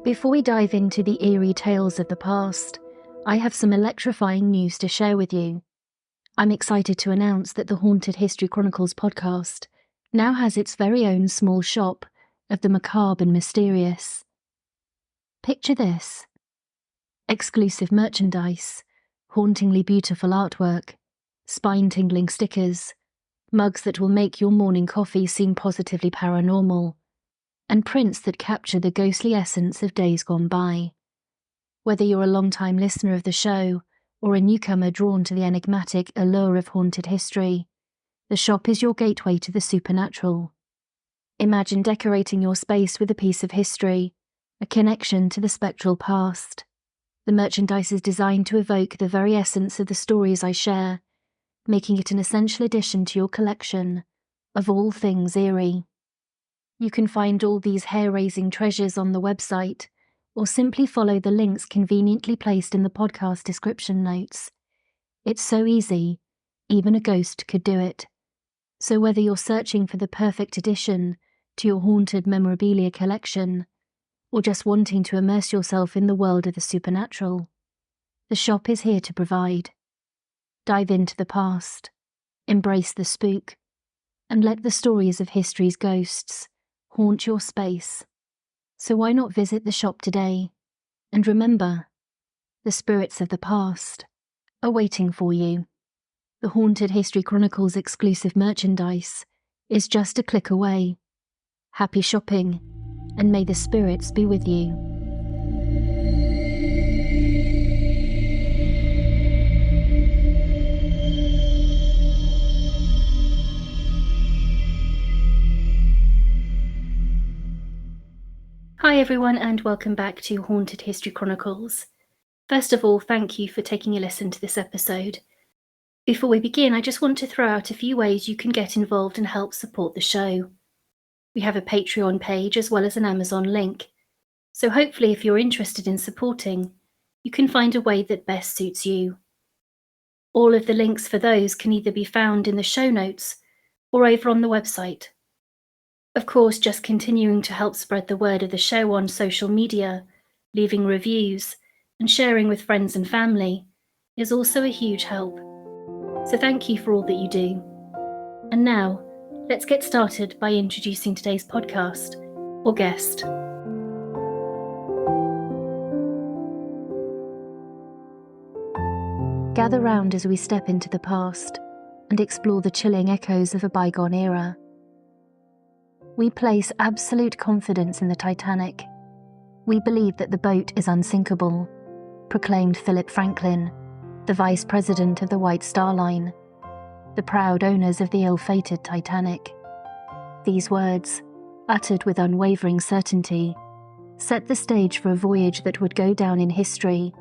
Before we dive into the eerie tales of the past, I have some electrifying news to share with you. I'm excited to announce that the Haunted History Chronicles podcast now has its very own small shop of the macabre and mysterious. Picture this: exclusive merchandise, hauntingly beautiful artwork, spine-tingling stickers, mugs that will make your morning coffee seem positively paranormal, and prints that capture the ghostly essence of days gone by. Whether you're a long-time listener of the show or a newcomer drawn to the enigmatic allure of haunted history, the shop is your gateway to the supernatural. Imagine decorating your space with a piece of history, a connection to the spectral past. The merchandise is designed to evoke the very essence of the stories I share, making it an essential addition to your collection of all things eerie. You can find all these hair-raising treasures on the website, or simply follow the links conveniently placed in the podcast description notes. It's so easy, even a ghost could do it. So whether you're searching for the perfect addition to your haunted memorabilia collection, or just wanting to immerse yourself in the world of the supernatural, the shop is here to provide. Dive into the past, embrace the spook, and let the stories of history's ghosts haunt your space. So why not visit the shop today? And remember, the spirits of the past are waiting for you. The Haunted History Chronicles exclusive merchandise is just a click away. Happy shopping, and may the spirits be with you. Hi everyone, and welcome back to Haunted History Chronicles. First of all, thank you for taking a listen to this episode. Before we begin, I just want to throw out a few ways you can get involved and help support the show. We have a Patreon page as well as an Amazon link, so hopefully if you're interested in supporting, you can find a way that best suits you. All of the links for those can either be found in the show notes or over on the website. Of course, just continuing to help spread the word of the show on social media, leaving reviews, and sharing with friends and family is also a huge help. So thank you for all that you do. And now, let's get started by introducing today's podcast, or guest. Gather round as we step into the past and explore the chilling echoes of a bygone era. We place absolute confidence in the Titanic. We believe that the boat is unsinkable, proclaimed Philip Franklin, the Vice President of the White Star Line, the proud owners of the ill-fated Titanic. These words, uttered with unwavering certainty, set the stage for a voyage that would go down in history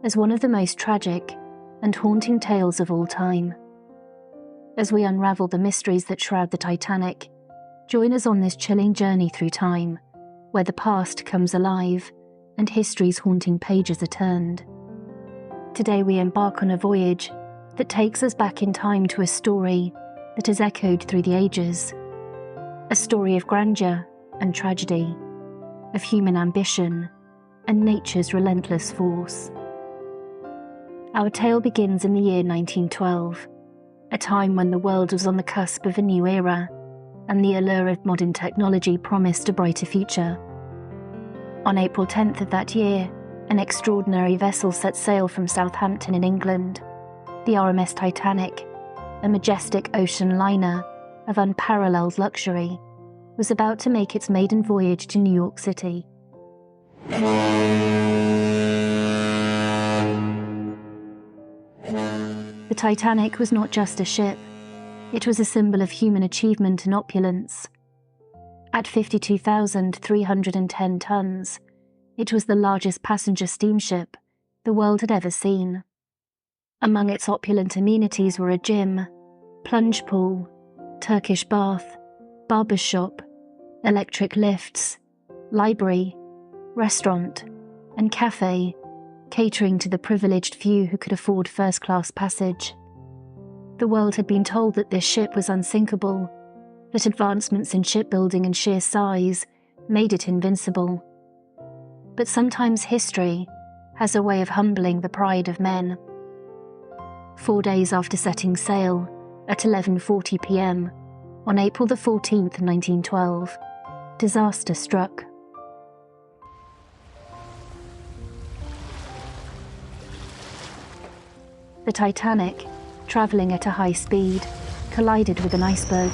as one of the most tragic and haunting tales of all time. As we unravel the mysteries that shroud the Titanic, join us on this chilling journey through time, where the past comes alive and history's haunting pages are turned. Today we embark on a voyage that takes us back in time to a story that has echoed through the ages. A story of grandeur and tragedy, of human ambition and nature's relentless force. Our tale begins in the year 1912, a time when the world was on the cusp of a new era, and the allure of modern technology promised a brighter future. On April 10th of that year, an extraordinary vessel set sail from Southampton in England. The RMS Titanic, a majestic ocean liner of unparalleled luxury, was about to make its maiden voyage to New York City. The Titanic was not just a ship. It was a symbol of human achievement and opulence. At 52,310 tons, it was the largest passenger steamship the world had ever seen. Among its opulent amenities were a gym, plunge pool, Turkish bath, barber's shop, electric lifts, library, restaurant, and cafe, catering to the privileged few who could afford first-class passage. The world had been told that this ship was unsinkable, that advancements in shipbuilding and sheer size made it invincible. but sometimes history has a way of humbling the pride of men. 4 days after setting sail, at 11:40 p.m, on April the 14th, 1912, disaster struck. The Titanic, travelling at a high speed, collided with an iceberg.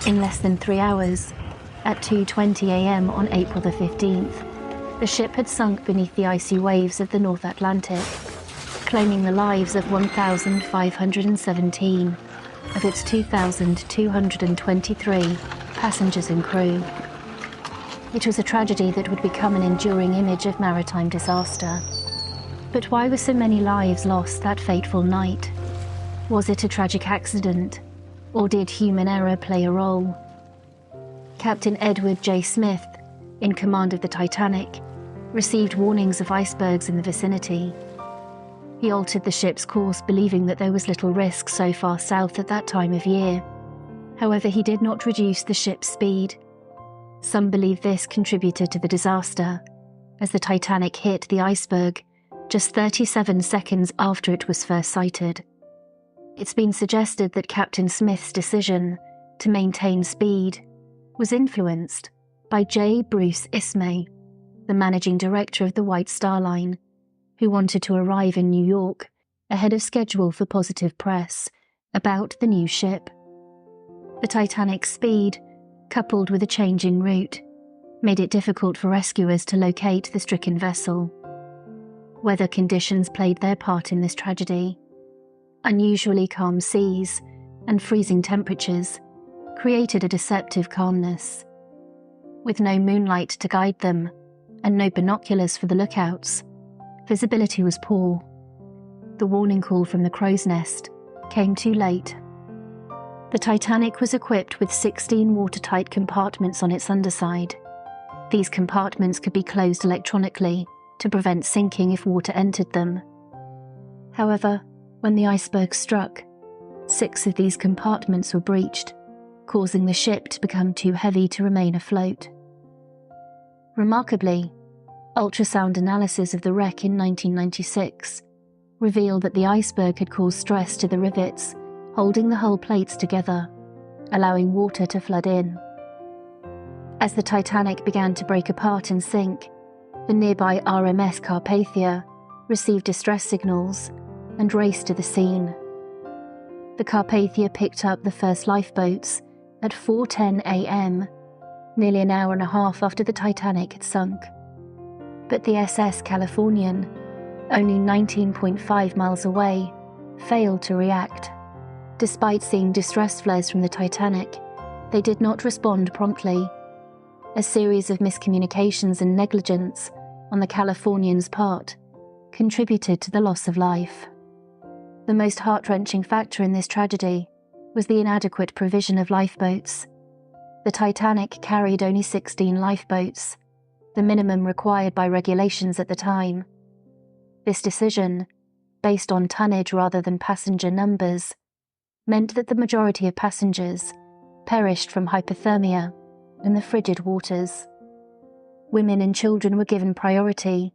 In less than 3 hours, at 2:20 a.m. on April the 15th, the ship had sunk beneath the icy waves of the North Atlantic, claiming the lives of 1,517 of its 2,223 passengers and crew. It was a tragedy that would become an enduring image of maritime disaster. But why were so many lives lost that fateful night? Was it a tragic accident, or did human error play a role? Captain Edward J. Smith, in command of the Titanic, received warnings of icebergs in the vicinity. He altered the ship's course, believing that there was little risk so far south at that time of year. However, he did not reduce the ship's speed. Some believe this contributed to the disaster, as the Titanic hit the iceberg just 37 seconds after it was first sighted. It's been suggested that Captain Smith's decision to maintain speed was influenced by J. Bruce Ismay, the managing director of the White Star Line, who wanted to arrive in New York ahead of schedule for positive press about the new ship. The Titanic's speed, coupled with a change in route, made it difficult for rescuers to locate the stricken vessel. Weather conditions played their part in this tragedy. Unusually calm seas and freezing temperatures created a deceptive calmness. With no moonlight to guide them and no binoculars for the lookouts, visibility was poor. The warning call from the crow's nest came too late. The Titanic was equipped with 16 watertight compartments on its underside. These compartments could be closed electronically to prevent sinking if water entered them. However, when the iceberg struck, 6 of these compartments were breached, causing the ship to become too heavy to remain afloat. Remarkably, ultrasound analysis of the wreck in 1996 revealed that the iceberg had caused stress to the rivets holding the hull plates together, allowing water to flood in. As the Titanic began to break apart and sink, the nearby RMS Carpathia received distress signals and raced to the scene. The Carpathia picked up the first lifeboats at 4:10 a.m, nearly an hour and a half after the Titanic had sunk. But the SS Californian, only 19.5 miles away, failed to react. Despite seeing distress flares from the Titanic, they did not respond promptly. A series of miscommunications and negligence on the Californian's part contributed to the loss of life. The most heart-wrenching factor in this tragedy was the inadequate provision of lifeboats. The Titanic carried only 16 lifeboats, the minimum required by regulations at the time. This decision, based on tonnage rather than passenger numbers, meant that the majority of passengers perished from hypothermia in the frigid waters. Women and children were given priority,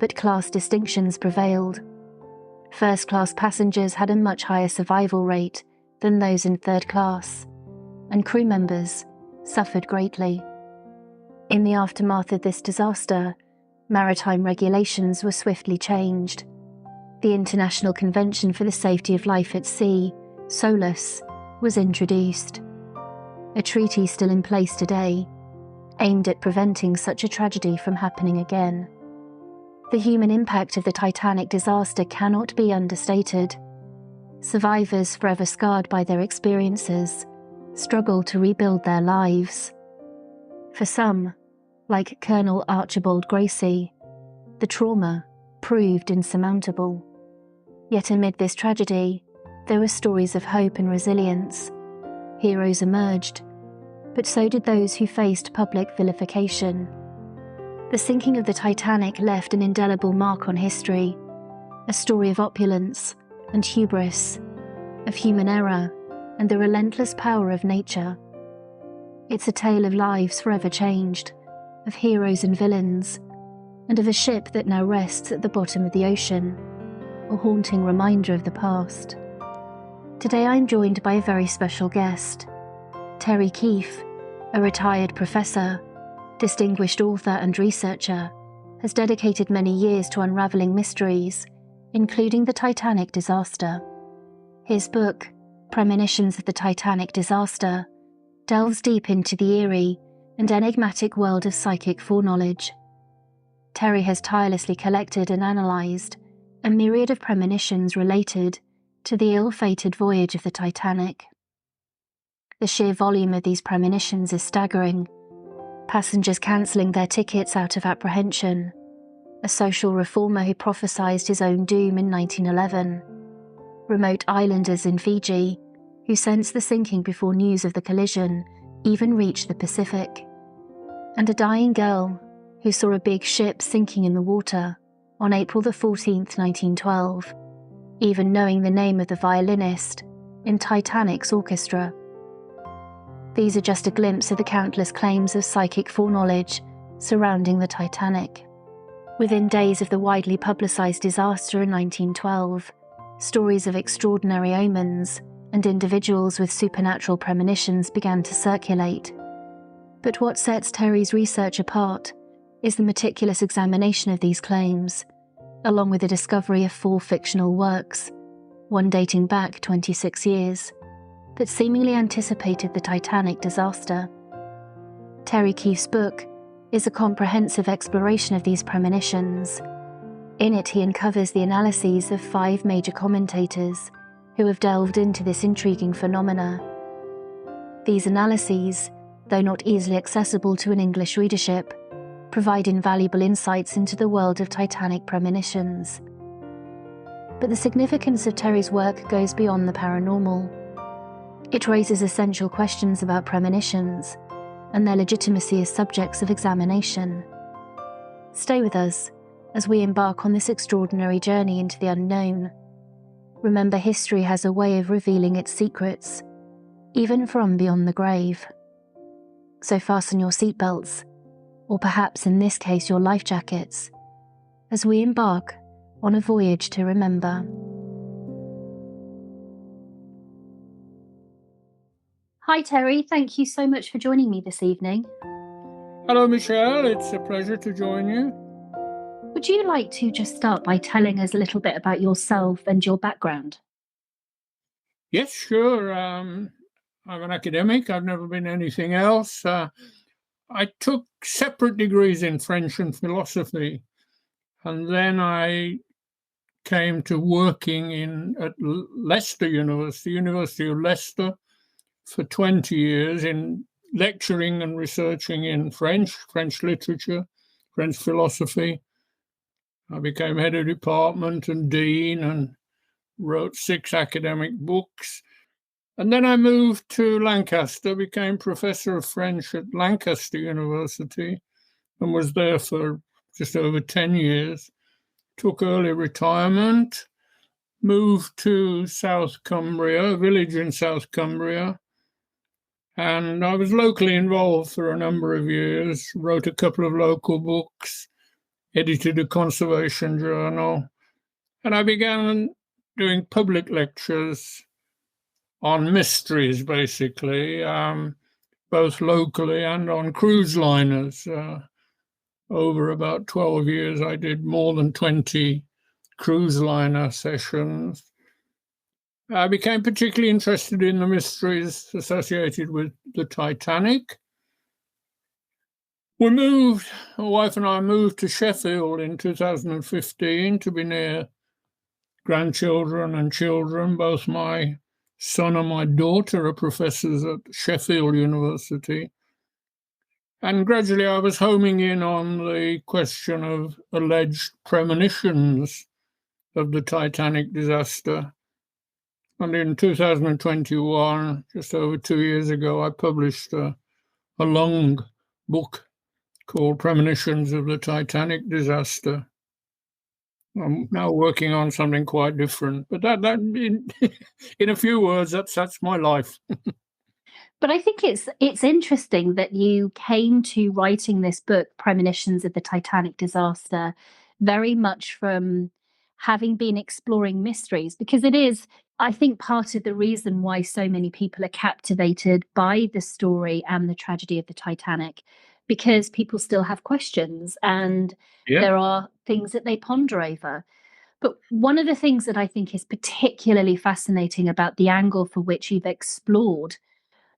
but class distinctions prevailed. First-class passengers had a much higher survival rate than those in third class, and crew members suffered greatly. In the aftermath of this disaster, maritime regulations were swiftly changed. The International Convention for the Safety of Life at Sea, SOLAS, was introduced. A treaty still in place today, aimed at preventing such a tragedy from happening again. The human impact of the Titanic disaster cannot be understated. Survivors, forever scarred by their experiences, struggle to rebuild their lives. For some, like Colonel Archibald Gracie, the trauma proved insurmountable. Yet amid this tragedy, there were stories of hope and resilience. Heroes emerged, but so did those who faced public vilification. The sinking of the Titanic left an indelible mark on history, a story of opulence and hubris, of human error and the relentless power of nature. It's a tale of lives forever changed, of heroes and villains, and of a ship that now rests at the bottom of the ocean, a haunting reminder of the past. Today I'm joined by a very special guest. Terry Keefe, a retired professor, distinguished author and researcher, has dedicated many years to unravelling mysteries, including the Titanic disaster. His book, Premonitions of the Titanic Disaster, delves deep into the eerie and enigmatic world of psychic foreknowledge. Terry has tirelessly collected and analysed a myriad of premonitions related to the ill-fated voyage of the Titanic. The sheer volume of these premonitions is staggering. Passengers cancelling their tickets out of apprehension, a social reformer who prophesied his own doom in 1911, remote islanders in Fiji who sensed the sinking before news of the collision even reached the Pacific, and a dying girl who saw a big ship sinking in the water on April 14, 1912, even knowing the name of the violinist in Titanic's orchestra. These are just a glimpse of the countless claims of psychic foreknowledge surrounding the Titanic. Within days of the widely publicised disaster in 1912, stories of extraordinary omens and individuals with supernatural premonitions began to circulate. But what sets Terry's research apart is the meticulous examination of these claims, along with the discovery of 4 fictional works, one dating back 26 years, that seemingly anticipated the Titanic disaster. Terry Keefe's book is a comprehensive exploration of these premonitions. In it, he uncovers the analyses of 5 major commentators who have delved into this intriguing phenomena. These analyses, though not easily accessible to an English readership, provide invaluable insights into the world of Titanic premonitions. But the significance of Terry's work goes beyond the paranormal. It raises essential questions about premonitions and their legitimacy as subjects of examination. Stay with us as we embark on this extraordinary journey into the unknown. Remember, history has a way of revealing its secrets, even from beyond the grave. So fasten your seatbelts, or perhaps in this case your life jackets, as we embark on a voyage to remember. Hi Terry, thank you so much for joining me this evening. Hello Michelle, it's a pleasure to join you. Would you like to just start by telling us a little bit about yourself and your background? Yes, sure. I'm an academic. I've never been anything else. I took separate degrees in French and philosophy, and then I came to working at Leicester University of Leicester, for 20 years in lecturing and researching in French literature, French philosophy. I became head of department and dean and wrote 6 academic books. And then I moved to Lancaster, became professor of French at Lancaster University, and was there for just over 10 years. Took early retirement, moved to South Cumbria, a village in South Cumbria, and I was locally involved for a number of years, wrote a couple of local books, edited a conservation journal, and I began doing public lectures on mysteries, basically, both locally and on cruise liners. Over about 12 years, I did more than 20 cruise liner sessions. I became particularly interested in the mysteries associated with the Titanic. My wife and I moved to Sheffield in 2015 to be near grandchildren and children. Both my son and my daughter are professors at Sheffield University. And gradually I was homing in on the question of alleged premonitions of the Titanic disaster. And in 2021, just over 2 years ago, I published a long book called Premonitions of the Titanic Disaster. I'm now working on something quite different, but that in a few words, that's my life. But I think it's interesting that you came to writing this book, Premonitions of the Titanic Disaster, very much from having been exploring mysteries, because it is, I think, part of the reason why so many people are captivated by the story and the tragedy of the Titanic, because people still have questions and Yeah. there are things that they ponder over. But one of the things that I think is particularly fascinating about the angle for which you've explored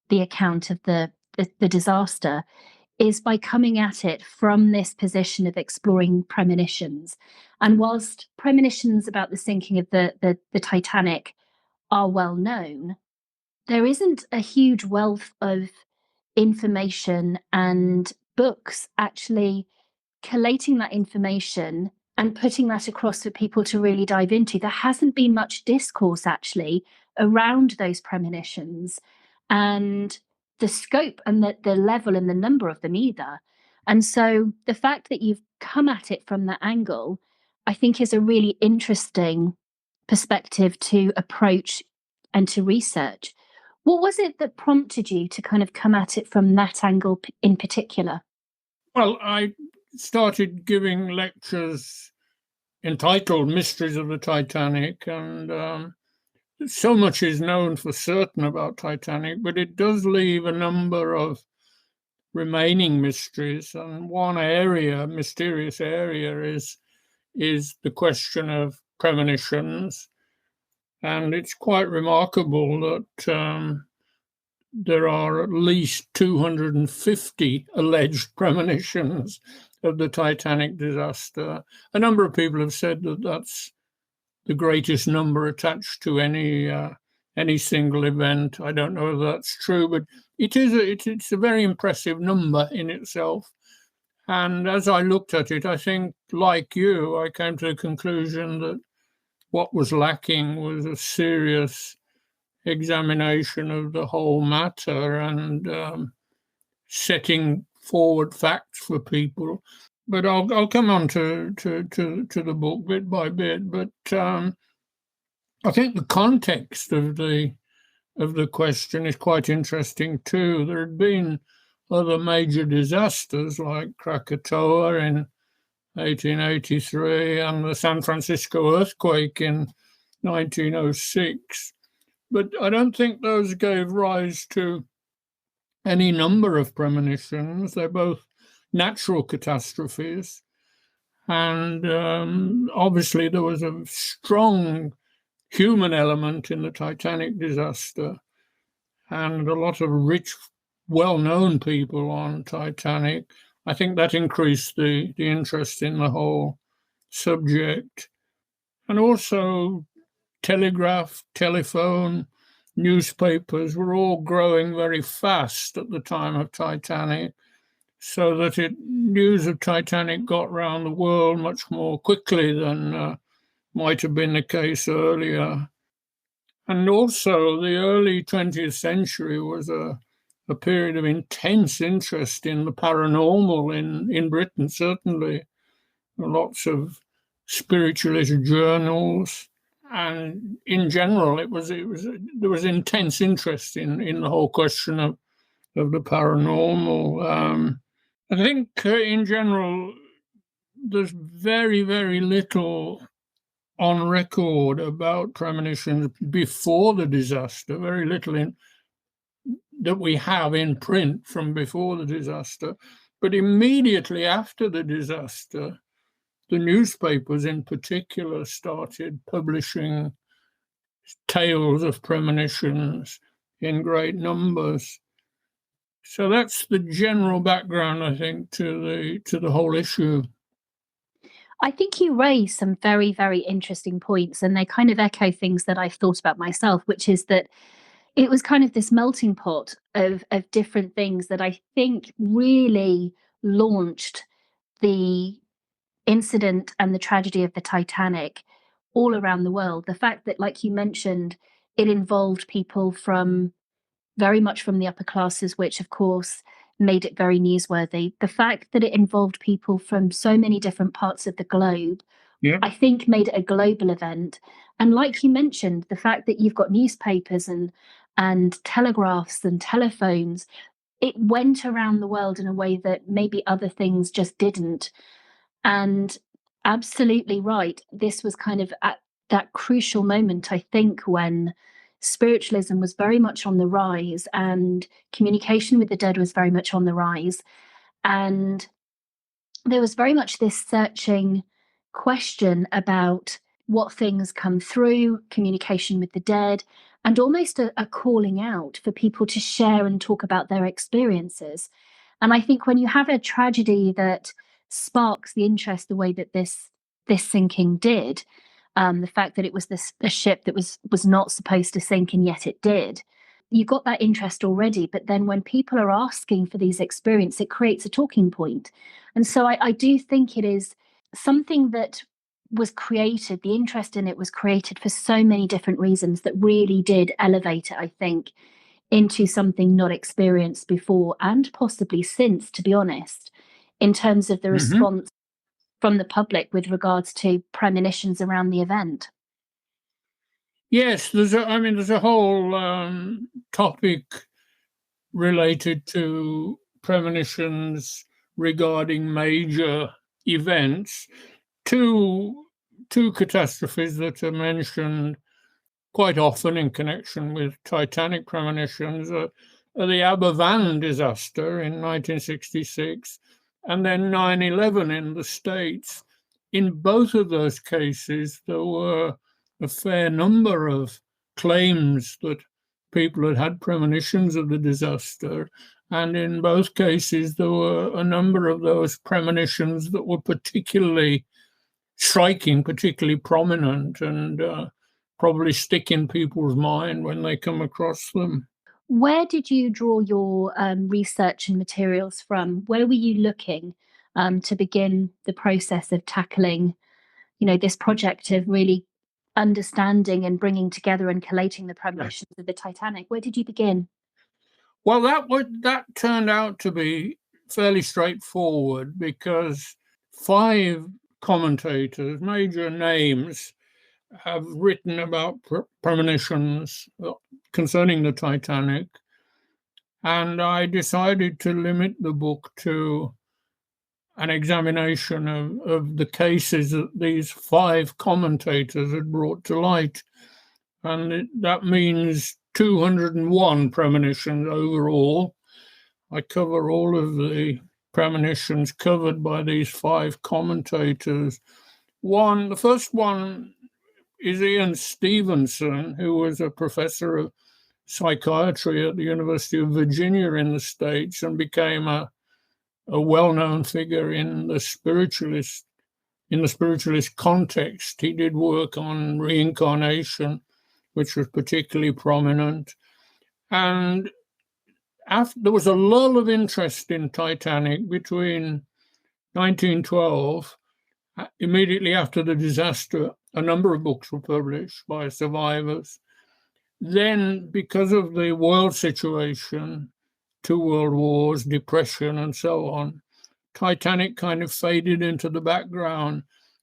the account of the disaster is by coming at it from this position of exploring premonitions. And whilst premonitions about the sinking of the Titanic are well known, there isn't a huge wealth of information and books actually collating that information and putting that across for people to really dive into. There hasn't been much discourse actually around those premonitions and the scope and the level and the number of them either. And so the fact that you've come at it from that angle, I think, is a really interesting perspective to approach and to research. What was it that prompted you to kind of come at it from that angle in particular? Well, I started giving lectures entitled Mysteries of the Titanic, and so much is known for certain about Titanic, but it does leave a number of remaining mysteries. And one area, mysterious area, is the question of premonitions. And it's quite remarkable that there are at least 250 alleged premonitions of the Titanic disaster. A number of people have said that that's the greatest number attached to any single event. I don't know if that's true, but it's a very impressive number in itself. And as I looked at it, I think, like you, I came to the conclusion that what was lacking was a serious examination of the whole matter and setting forward facts for people. But I'll come on to the book bit by bit. But I think the context of the question is quite interesting too. There had been other major disasters like Krakatoa in 1883 and the San Francisco earthquake in 1906. But I don't think those gave rise to any number of premonitions. They're both natural catastrophes. And obviously, there was a strong human element in the Titanic disaster, and a lot of rich, well-known people on Titanic. I think that increased the interest in the whole subject. And also, telegraph, telephone, newspapers were all growing very fast at the time of Titanic, so that news of Titanic got around the world much more quickly than might have been the case earlier. And also, the early 20th century was a period of intense interest in the paranormal in Britain, certainly. Lots of spiritualist journals, and in general, there was intense interest in the whole question of the paranormal. I think in general, there's very, very little on record about premonitions before the disaster, very little that we have in print from before the disaster. But immediately after the disaster, the newspapers in particular started publishing tales of premonitions in great numbers. So that's the general background, I think, to the whole issue. I think you raise some very, very interesting points, and they kind of echo things that I've thought about myself, which is that it was kind of this melting pot of different things that I think really launched the incident and the tragedy of the Titanic all around the world. The fact that, like you mentioned, it involved people from very much from the upper classes, which of course made it very newsworthy. The fact that it involved people from so many different parts of the globe Yeah. I think made it a global event. And like you mentioned, the fact that you've got newspapers and telegraphs and telephones, it went around the world in a way that maybe other things just didn't. And absolutely right. This was kind of at that crucial moment, I think, when spiritualism was very much on the rise and communication with the dead was very much on the rise. And there was very much this searching question about what things come through, communication with the dead, and almost a calling out for people to share and talk about their experiences. And I think when you have a tragedy that sparks the interest the way that this sinking did, the fact that it was a ship that was not supposed to sink and yet it did, you got that interest already. But then when people are asking for these experiences, it creates a talking point. And so I do think it is something that was created, the interest in it was created for so many different reasons that really did elevate it, I think, into something not experienced before and possibly since, to be honest, in terms of the response from the public with regards to premonitions around the event. Yes, there's a whole topic related to premonitions regarding major events. Two catastrophes that are mentioned quite often in connection with Titanic premonitions are the Aberfan disaster in 1966 and then 9/11 in the States. In both of those cases, there were a fair number of claims that people had had premonitions of the disaster. And in both cases, there were a number of those premonitions that were particularly striking, particularly prominent, and probably stick in people's mind when they come across them. Where did you draw your research and materials from? Where were you looking to begin the process of tackling, this project of really understanding and bringing together and collating the premonitions of the Titanic? Where did you begin? Well, that turned out to be fairly straightforward because 5 commentators, major names, have written about premonitions concerning the Titanic, and I decided to limit the book to an examination of the cases that these 5 commentators had brought to light. And that means 201 premonitions overall. I cover all of the premonitions covered by these 5 commentators. The first one is Ian Stevenson, who was a professor of psychiatry at the University of Virginia in the States and became a well-known figure in the spiritualist context. He did work on reincarnation, which was particularly prominent. And there was a lull of interest in Titanic between 1912, immediately after the disaster. A number of books were published by survivors. Then, because of the world situation, 2 world wars, depression, and so on, Titanic kind of faded into the background.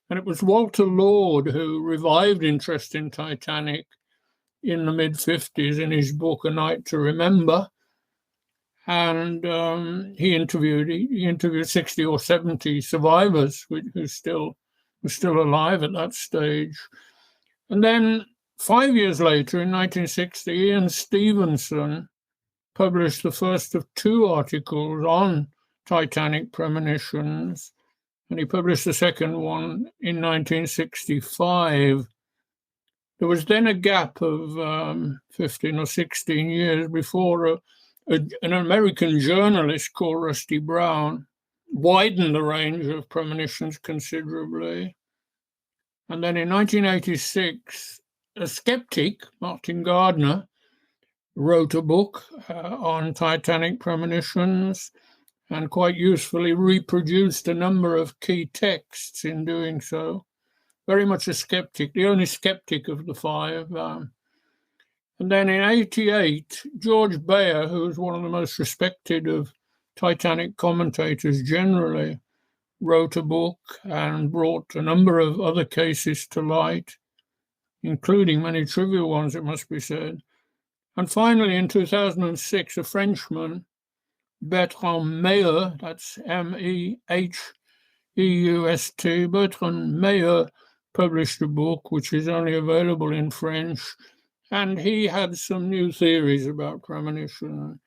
And it was Walter Lord who revived interest in Titanic in the mid-50s in his book, A Night to Remember. And he interviewed 60 or 70 survivors who were still alive at that stage. And then 5 years later, in 1960, Ian Stevenson published the first of 2 articles on Titanic premonitions, and he published the second one in 1965. There was then a gap of 15 or 16 years before an American journalist called Rusty Brown widened the range of premonitions considerably. And then in 1986, a skeptic, Martin Gardner, wrote a book on Titanic premonitions and quite usefully reproduced a number of key texts in doing so. Very much a skeptic, the only skeptic of the 5. And then in 1988, George Bayer, who was one of the most respected of Titanic commentators generally, wrote a book and brought a number of other cases to light, including many trivial ones, it must be said. And finally, in 2006, a Frenchman, Bertrand Meyer, that's Meheust, Bertrand Meyer, published a book which is only available in French, and he had some new theories about premonition.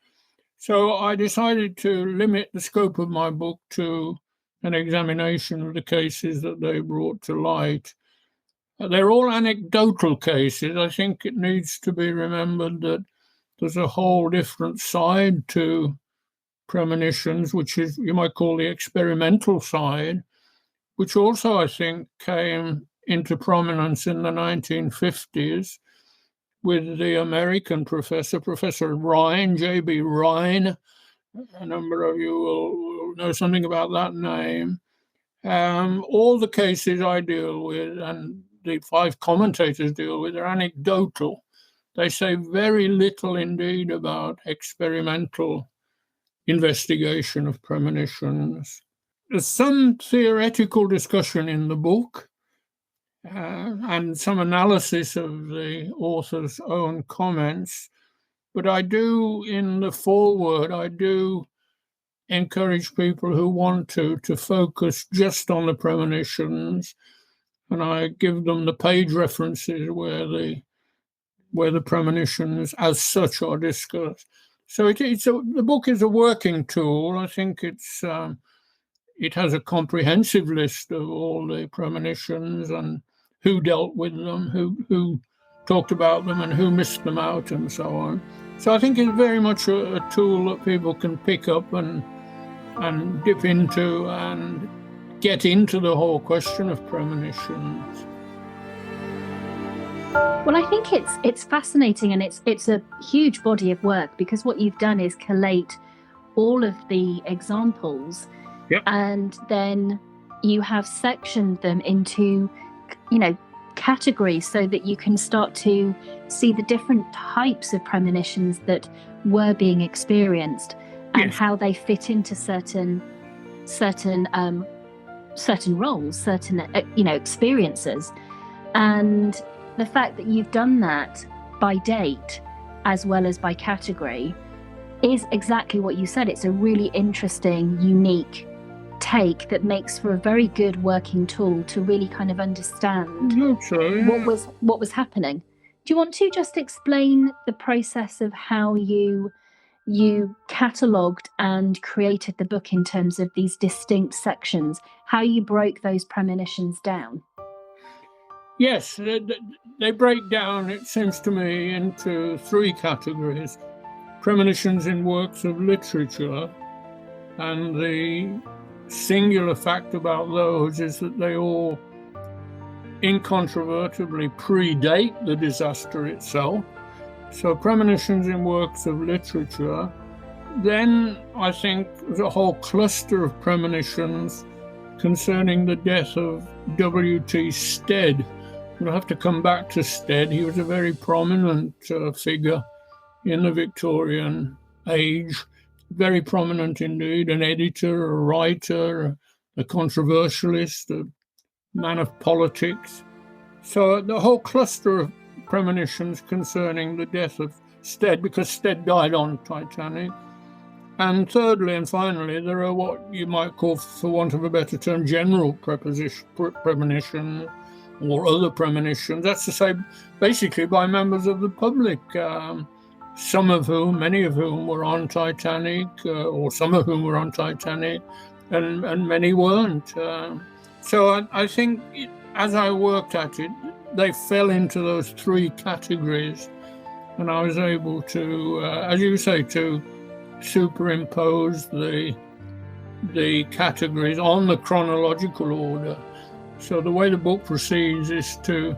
So I decided to limit the scope of my book to an examination of the cases that they brought to light. They're all anecdotal cases. I think it needs to be remembered that there's a whole different side to premonitions, which is, you might call, the experimental side, which also, I think, came into prominence in the 1950s with the American Professor Rhine, J.B. Rhine. A number of you will know something about that name. All the cases I deal with and the 5 commentators deal with are anecdotal. They say very little indeed about experimental investigation of premonitions. There's some theoretical discussion in the book and some analysis of the author's own comments, but I do, in the foreword, I do encourage people who want to focus just on the premonitions, and I give them the page references where the premonitions as such are discussed. So the book is a working tool. I think it has a comprehensive list of all the premonitions and who dealt with them, who talked about them, and who missed them out, and so on. So I think it's very much a tool that people can pick up and dip into and get into the whole question of premonitions. Well, I think it's fascinating, and it's a huge body of work, because what you've done is collate all of the examples, yep, and then you have sectioned them into, categories, so that you can start to see the different types of premonitions that were being experienced, and yes, how they fit into certain roles, certain experiences. And the fact that you've done that by date as well as by category is exactly what you said. It's a really interesting, unique take that makes for a very good working tool to really kind of understand what was happening. Do you want to just explain the process of how you catalogued and created the book in terms of these distinct sections, how you broke those premonitions down? Yes, they break down, it seems to me, into 3 categories. Premonitions in works of literature, and the singular fact about those is that they all incontrovertibly predate the disaster itself. So premonitions in works of literature. Then I think there's a whole cluster of premonitions concerning the death of W.T. Stead. We'll have to come back to Stead. He was a very prominent figure in the Victorian age, very prominent indeed, an editor, a writer, a controversialist, a man of politics. So the whole cluster of premonitions concerning the death of Stead, because Stead died on Titanic. And thirdly and finally, there are what you might call, for want of a better term, general premonitions or other premonitions. That's to say, basically by members of the public, many of whom were on Titanic, or some of whom were on Titanic, and many weren't. So I think as I worked at it, they fell into those 3 categories, and I was able to, as you say, to superimpose the categories on the chronological order. So the way the book proceeds is to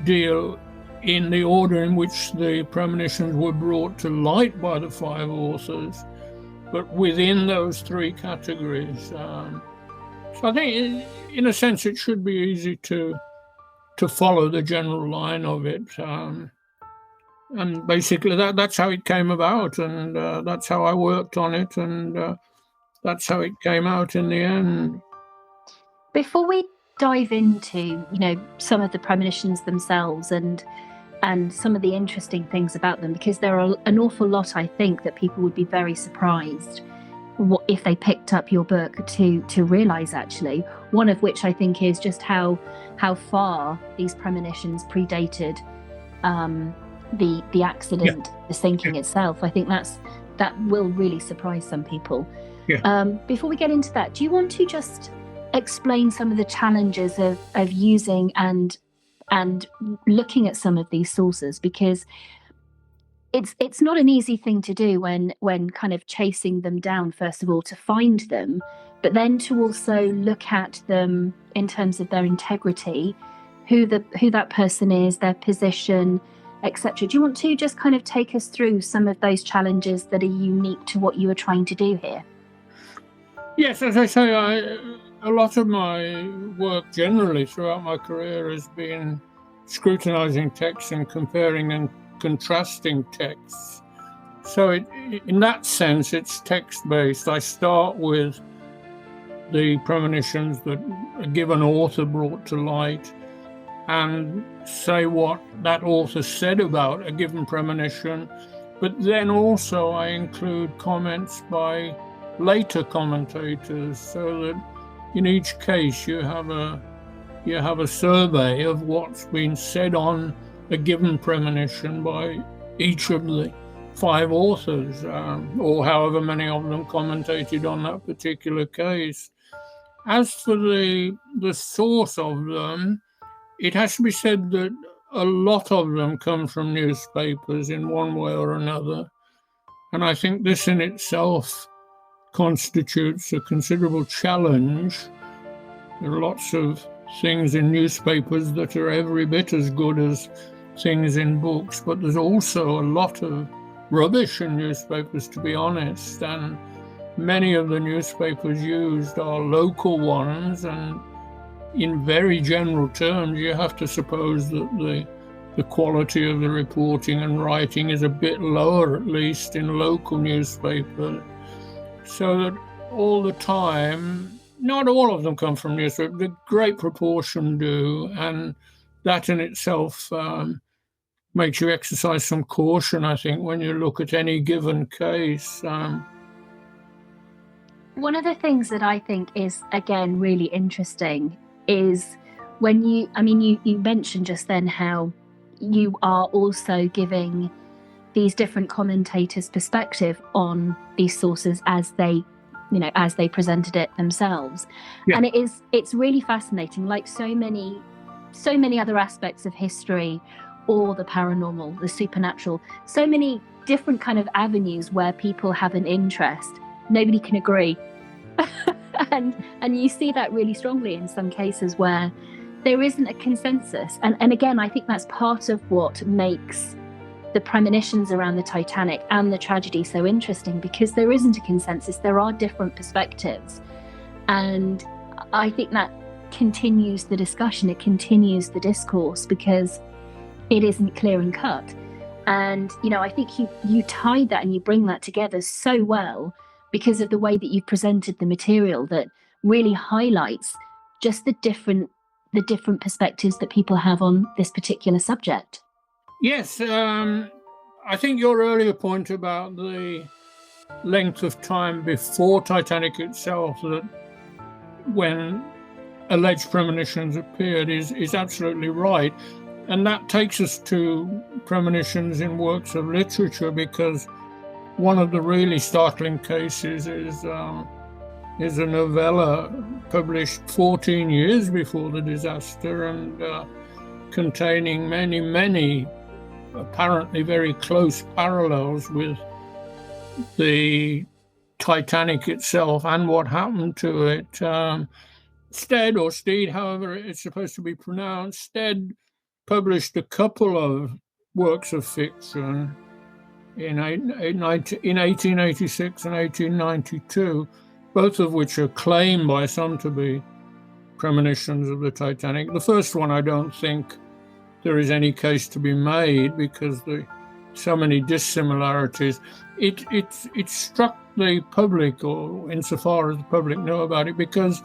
deal in the order in which the premonitions were brought to light by the 5 authors, but within those 3 categories. So I think, in a sense, it should be easy to follow the general line of it. And basically that's how it came about, and that's how I worked on it, and that's how it came out in the end. Before we dive into, some of the premonitions themselves and some of the interesting things about them, because there are an awful lot, I think, that people would be very surprised if they picked up your book to realize, actually. One of which I think is just how far these premonitions predated the accident, the sinking itself. I think that will really surprise some people. Before we get into that, do you want to just explain some of the challenges of using and looking at some of these sources? Because it's not an easy thing to do when kind of chasing them down, first of all, to find them, but then to also look at them in terms of their integrity, who that person is, their position, etc. Do you want to just kind of take us through some of those challenges that are unique to what you were trying to do here? Yes, as I say, a lot of my work generally throughout my career has been scrutinizing texts and comparing and contrasting texts. So in that sense, it's text-based. I start with the premonitions that a given author brought to light and say what that author said about a given premonition, but then also I include comments by later commentators, so that in each case you have a survey of what's been said on a given premonition by each of the 5 authors, or however many of them commentated on that particular case. As for the source of them, it has to be said that a lot of them come from newspapers in one way or another, and I think this in itself constitutes a considerable challenge. There are lots of things in newspapers that are every bit as good as things in books, but there's also a lot of rubbish in newspapers, to be honest, and many of the newspapers used are local ones, and in very general terms you have to suppose that the quality of the reporting and writing is a bit lower, at least in local newspapers. So that all the time, not all of them come from newspapers, the great proportion do, and that in itself makes you exercise some caution, I think, when you look at any given case. One of the things that I think is, again, really interesting is when you mentioned just then how you are also giving these different commentators' perspective on these sources as they presented it themselves. And it's really fascinating, like so many other aspects of history or the paranormal, the supernatural, so many different kind of avenues where people have an interest. Nobody can agree. and you see that really strongly in some cases where there isn't a consensus. And again, I think that's part of what makes the premonitions around the Titanic and the tragedy so interesting, because there isn't a consensus. There are different perspectives. And I think that continues the discussion, it continues the discourse, because it isn't clear and cut. And, I think you tie that and you bring that together so well because of the way that you've presented the material, that really highlights just the different perspectives that people have on this particular subject. Yes, I think your earlier point about the length of time before Titanic itself, that when alleged premonitions appeared, is absolutely right. And that takes us to premonitions in works of literature, because one of the really startling cases is a novella published 14 years before the disaster, and containing many apparently very close parallels with the Titanic itself and what happened to it. Stead, or Steed, however it's supposed to be pronounced, Stead published a couple of works of fiction in 1886 and 1892, both of which are claimed by some to be premonitions of the Titanic. The first one, I don't think there is any case to be made, because there are so many dissimilarities. It struck the public, or insofar as the public know about it, because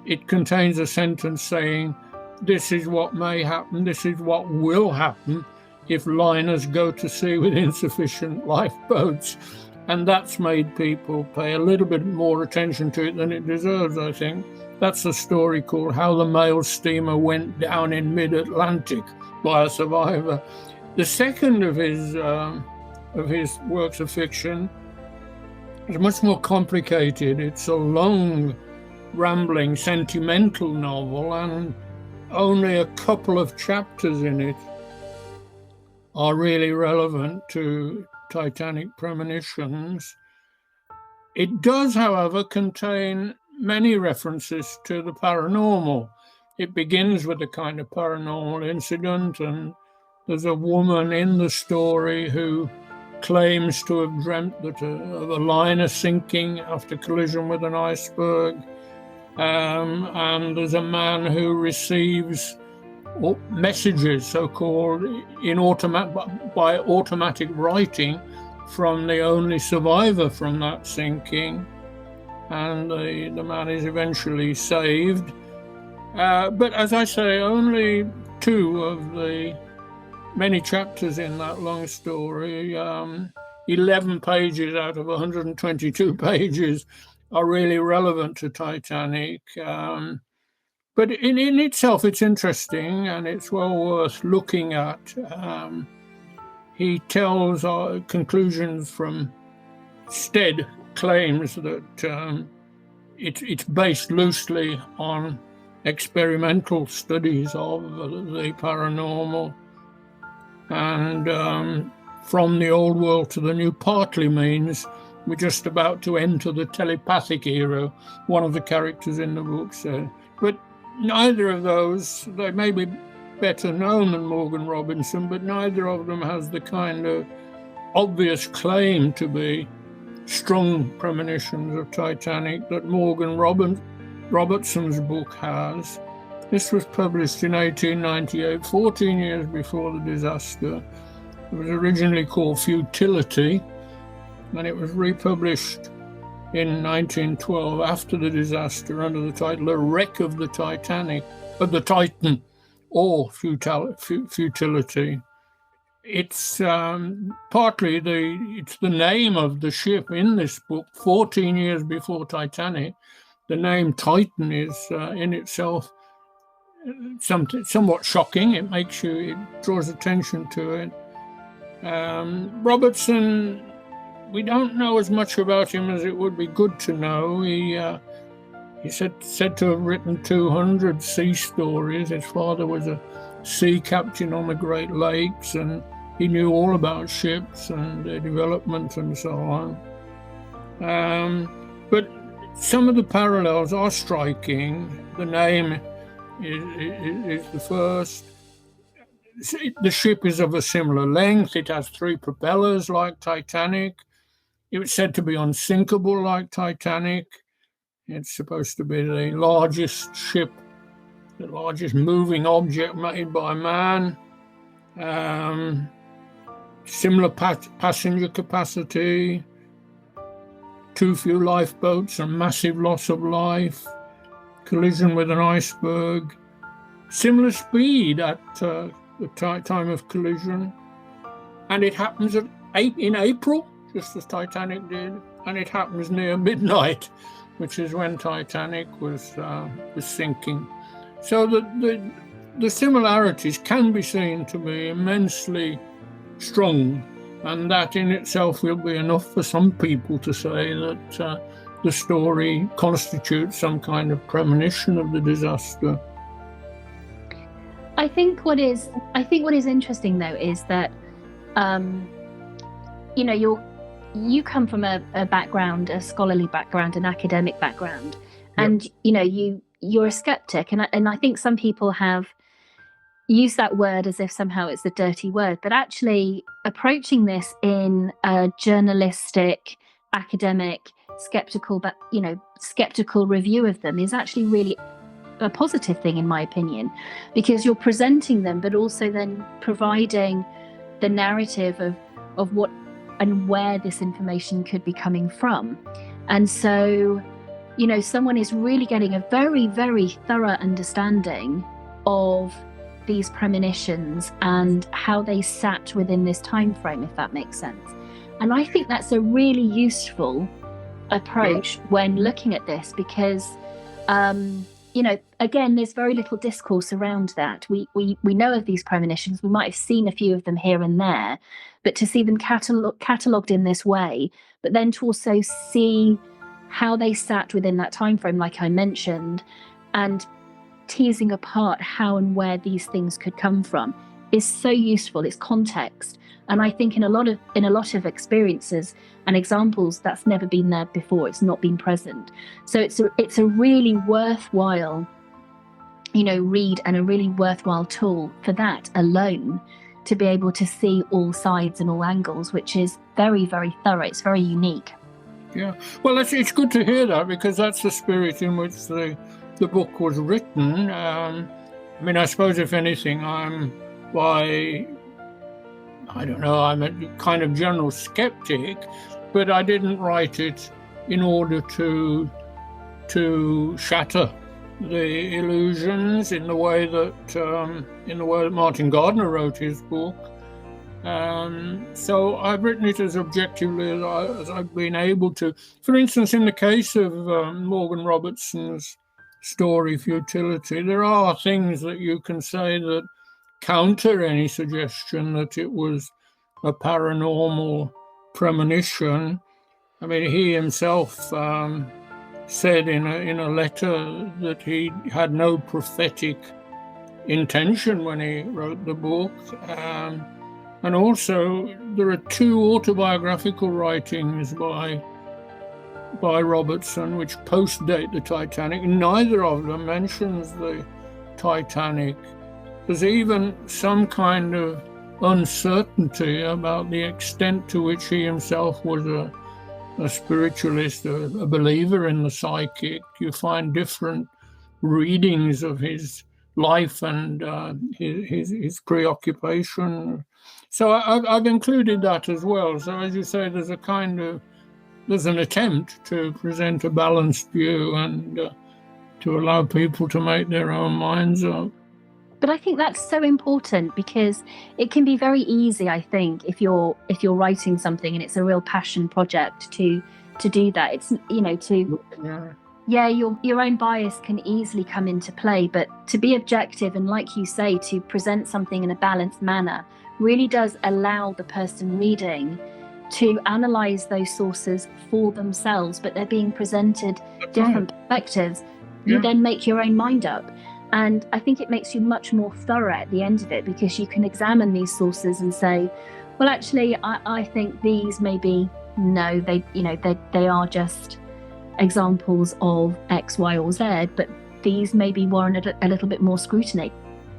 it contains a sentence saying, "This is what may happen, this is what will happen if liners go to sea with insufficient lifeboats." And that's made people pay a little bit more attention to it than it deserves, I think. That's a story called How the Mail Steamer Went Down in Mid-Atlantic by a survivor. The second of his works of fiction is much more complicated. It's a long, rambling, sentimental novel, and only a couple of chapters in it are really relevant to Titanic premonitions. It does, however, contain many references to the paranormal. It begins with a kind of paranormal incident, and there's a woman in the story who claims to have dreamt of a liner sinking after collision with an iceberg. And there's a man who receives messages, so-called, by automatic writing from the only survivor from that sinking. And the man is eventually saved. But as I say, only 2 of the many chapters in that long story, 11 pages out of 122 pages, are really relevant to Titanic. But in itself, it's interesting and it's well worth looking at. He tells conclusions from Stead claims that it's based loosely on experimental studies of the paranormal. And from the old world to the new partly means we're just about to enter the telepathic era, one of the characters in the book said. But neither of those, they may be better known than Morgan Robinson, but neither of them has the kind of obvious claim to be strong premonitions of Titanic that Morgan Robertson's book has. This was published in 1898, 14 years before the disaster. It was originally called Futility, and it was republished in 1912 after the disaster under the title A Wreck of the Titanic, of the Titan, or Futility. It's partly it's the name of the ship in this book, 14 years before Titanic. The name Titan is in itself somewhat shocking. It draws attention to it. Robertson, we don't know as much about him as it would be good to know. He's said to have written 200 sea stories. His father was a sea captain on the Great Lakes, and he knew all about ships and their development and so on. But some of the parallels are striking. The name is the first. The ship is of a similar length. It has 3 propellers like Titanic. It was said to be unsinkable like Titanic. It's supposed to be the largest ship, the largest moving object made by man. Similar passenger capacity, too few lifeboats, a massive loss of life, collision with an iceberg, similar speed at the time of collision. And it happens in April, just as Titanic did, and it happens near midnight, which is when Titanic was sinking. So the similarities can be seen to be immensely strong, and that in itself will be enough for some people to say that the story constitutes some kind of premonition of the disaster. I think what is interesting though is that you come from a background, a scholarly background, an academic background, and you're a skeptic, and I think some people have used that word as if somehow it's a dirty word, but actually approaching this in a journalistic, academic, skeptical review of them is actually really a positive thing, in my opinion, because you're presenting them, but also then providing the narrative of what and where this information could be coming from. And so someone is really getting a very, very thorough understanding of these premonitions and how they sat within this time frame, if that makes sense. And I think that's a really useful approach when looking at this, because again, there's very little discourse around that. We know of these premonitions. We might have seen a few of them here and there, but to see them catalogued in this way, but then to also see how they sat within that time frame, like I mentioned, and teasing apart how and where these things could come from, is so useful. It's context, and I think in a lot of experiences and examples, that's never been there before. It's not been present. So it's a really worthwhile read, and a really worthwhile tool for that alone, to be able to see all sides and all angles, which is very, very thorough. It's very unique. Yeah, well, it's good to hear that, because that's the spirit in which the book was written. I suppose if anything, I'm a kind of general skeptic, but I didn't write it in order to shatter the illusions in the way that Martin Gardner wrote his book. So I've written it as objectively as I've been able to. For instance, in the case of Morgan Robertson's story Futility, there are things that you can say that counter any suggestion that it was a paranormal premonition. I mean, he himself said in a letter that he had no prophetic intention when he wrote the book. And also, there are 2 autobiographical writings by Robertson which post-date the Titanic. Neither of them mentions the Titanic. There's even some kind of uncertainty about the extent to which he himself was a spiritualist, a believer in the psychic. You find different readings of his life and his preoccupation. So I've included that as well. So as you say, there's an attempt to present a balanced view and to allow people to make their own minds up. But I think that's so important, because it can be very easy, I think, if you're writing something and it's a real passion project, to do that. It's your own bias can easily come into play, but to be objective and, like you say, to present something in a balanced manner really does allow the person reading to analyze those sources for themselves, but they're being presented different perspectives. You then make your own mind up. And I think it makes you much more thorough at the end of it, because you can examine these sources and say, well, actually, I think these maybe, no, they are just examples of X, Y, or Z, but these maybe warrant a little bit more scrutiny.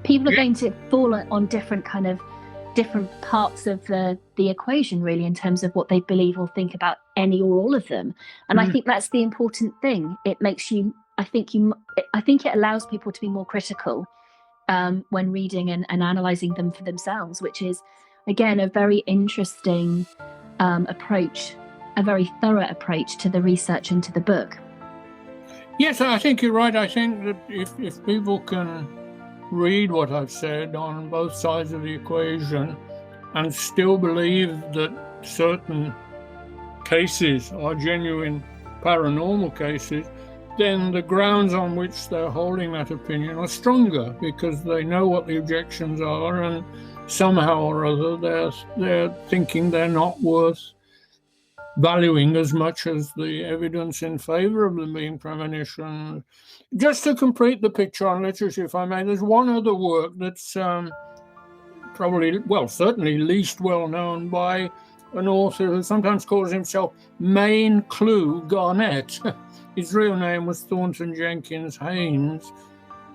People are going to fall on different parts of the equation, really, in terms of what they believe or think about any or all of them. And I think that's the important thing. It makes you, I think it allows people to be more critical when reading and analysing them for themselves, which is, again, a very interesting approach, a very thorough approach to the research and to the book. Yes, I think you're right. I think that if people can read what I've said on both sides of the equation and still believe that certain cases are genuine paranormal cases, then the grounds on which they're holding that opinion are stronger, because they know what the objections are, and somehow or other they're thinking they're not worth valuing as much as the evidence in favour of them being premonition. Just to complete the picture on literature, if I may, there's one other work that's certainly least well known, by an author who sometimes calls himself Main Clue Garnett. His real name was Thornton Jenkins Haynes.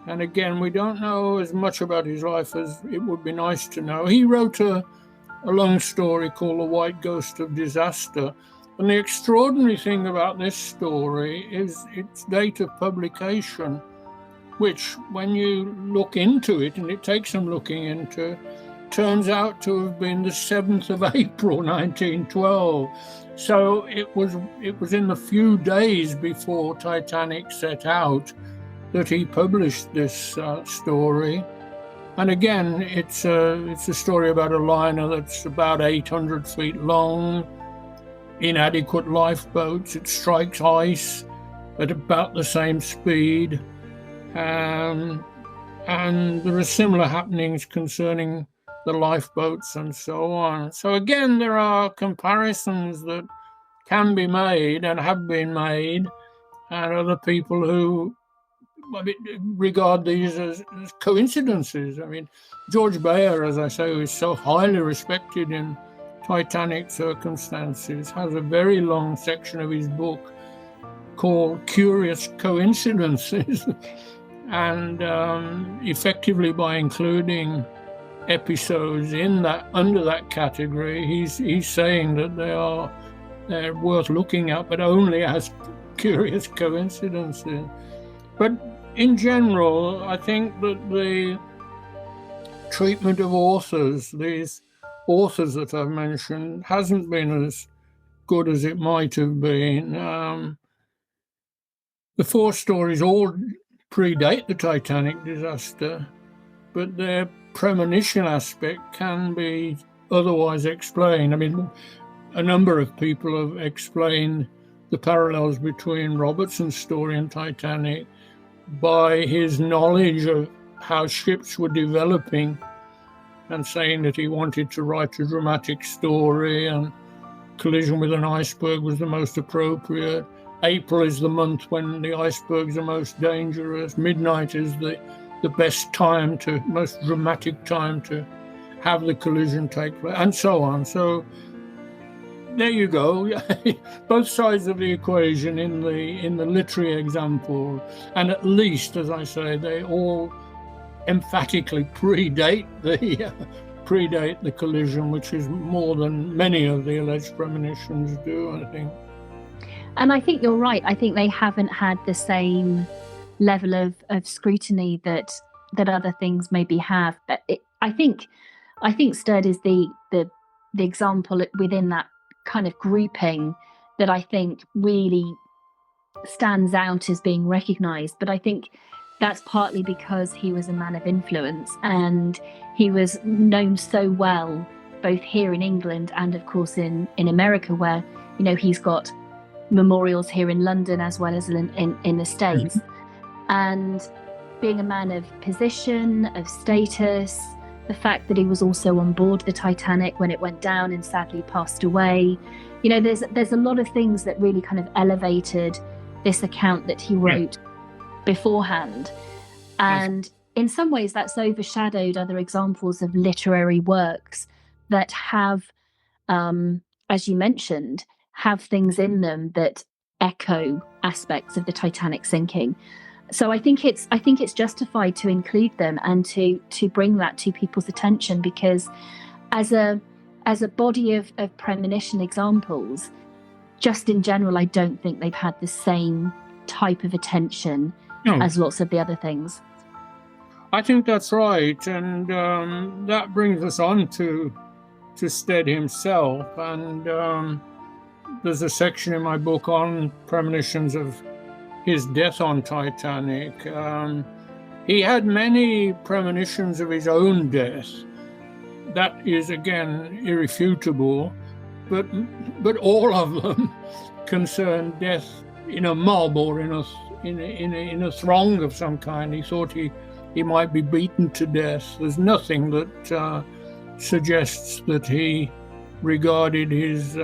And again, we don't know as much about his life as it would be nice to know. He wrote a long story called The White Ghost of Disaster. And the extraordinary thing about this story is its date of publication, which, when you look into it, and it takes some looking into, turns out to have been the 7th of April, 1912. So it was in the few days before Titanic set out that he published this story. And again, it's a story about a liner that's about 800 feet long, inadequate lifeboats. It strikes ice at about the same speed. And there are similar happenings concerning the lifeboats and so on. So again, there are comparisons that can be made and have been made, and other people who regard these as coincidences. I mean, George Bayer, as I say, who is so highly respected in Titanic circumstances, has a very long section of his book called Curious Coincidences. And effectively, by including episodes in that, under that category, he's saying that they're worth looking at, but only as curious coincidences. But in general, I think that the treatment of authors, these authors that I've mentioned, hasn't been as good as it might have been. The 4 stories all predate the Titanic disaster, but their premonition aspect can be otherwise explained. I mean, a number of people have explained the parallels between Robertson's story and Titanic by his knowledge of how ships were developing, and saying that he wanted to write a dramatic story and collision with an iceberg was the most appropriate. April is the month when the icebergs are most dangerous. Midnight is the best time most dramatic time to have the collision take place, and so on. So there you go. Both sides of the equation in the literary example, and at least, as I say, they all emphatically predate the collision, which is more than many of the alleged premonitions do, I think. And I think you're right. I think they haven't had the same level of scrutiny that other things maybe have. But I think Sturd is the example within that kind of grouping that I think really stands out as being recognised. But I think that's partly because he was a man of influence, and he was known so well both here in England and of course in America, where he's got memorials here in London as well as in the States. And being a man of position, of status, the fact that he was also on board the Titanic when it went down and sadly passed away, there's a lot of things that really kind of elevated this account that he wrote beforehand. And in some ways that's overshadowed other examples of literary works that have, as you mentioned, have things in them that echo aspects of the Titanic sinking. So I think it's justified to include them and to bring that to people's attention, because as a body of premonition examples, just in general, I don't think they've had the same type of attention as lots of the other things. I think that's right, and that brings us on to Stead himself. And there's a section in my book on premonitions of his death on Titanic. He had many premonitions of his own death. That is, again, irrefutable, but all of them concern death in a mob or in a throng of some kind. He thought he might be beaten to death. There's nothing that suggests that he regarded his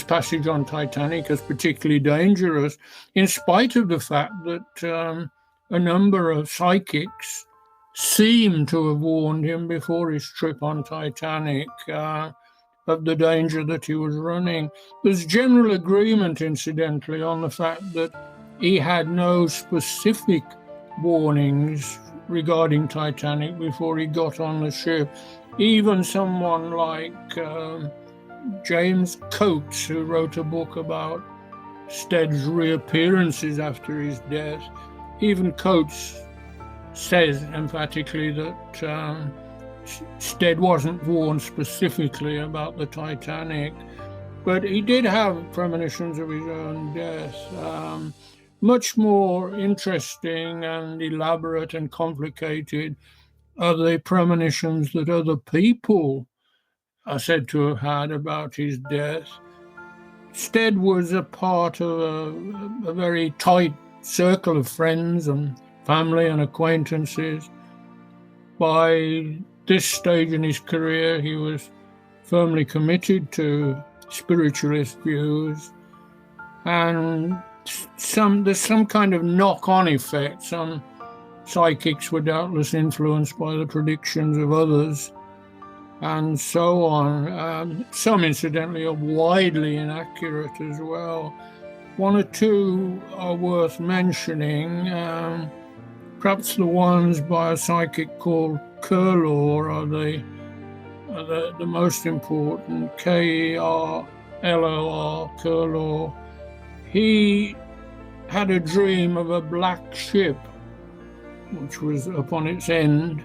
passage on Titanic as particularly dangerous, in spite of the fact that a number of psychics seem to have warned him before his trip on Titanic of the danger that he was running. There's general agreement, incidentally, on the fact that he had no specific warnings regarding Titanic before he got on the ship. Even someone like James Coates, who wrote a book about Stead's reappearances after his death, even Coates says emphatically that Stead wasn't warned specifically about the Titanic, but he did have premonitions of his own death. Much more interesting and elaborate and complicated are the premonitions that other people are said to have had about his death. Stead was a part of a very tight circle of friends and family and acquaintances. By this stage in his career, he was firmly committed to spiritualist views, and there's some kind of knock-on effect. Some psychics were doubtless influenced by the predictions of others, and so on. Some, incidentally, are widely inaccurate as well. One or two are worth mentioning. Perhaps the ones by a psychic called Kerlaw are the most important. Kerlor, Kerlaw. He had a dream of a black ship which was upon its end,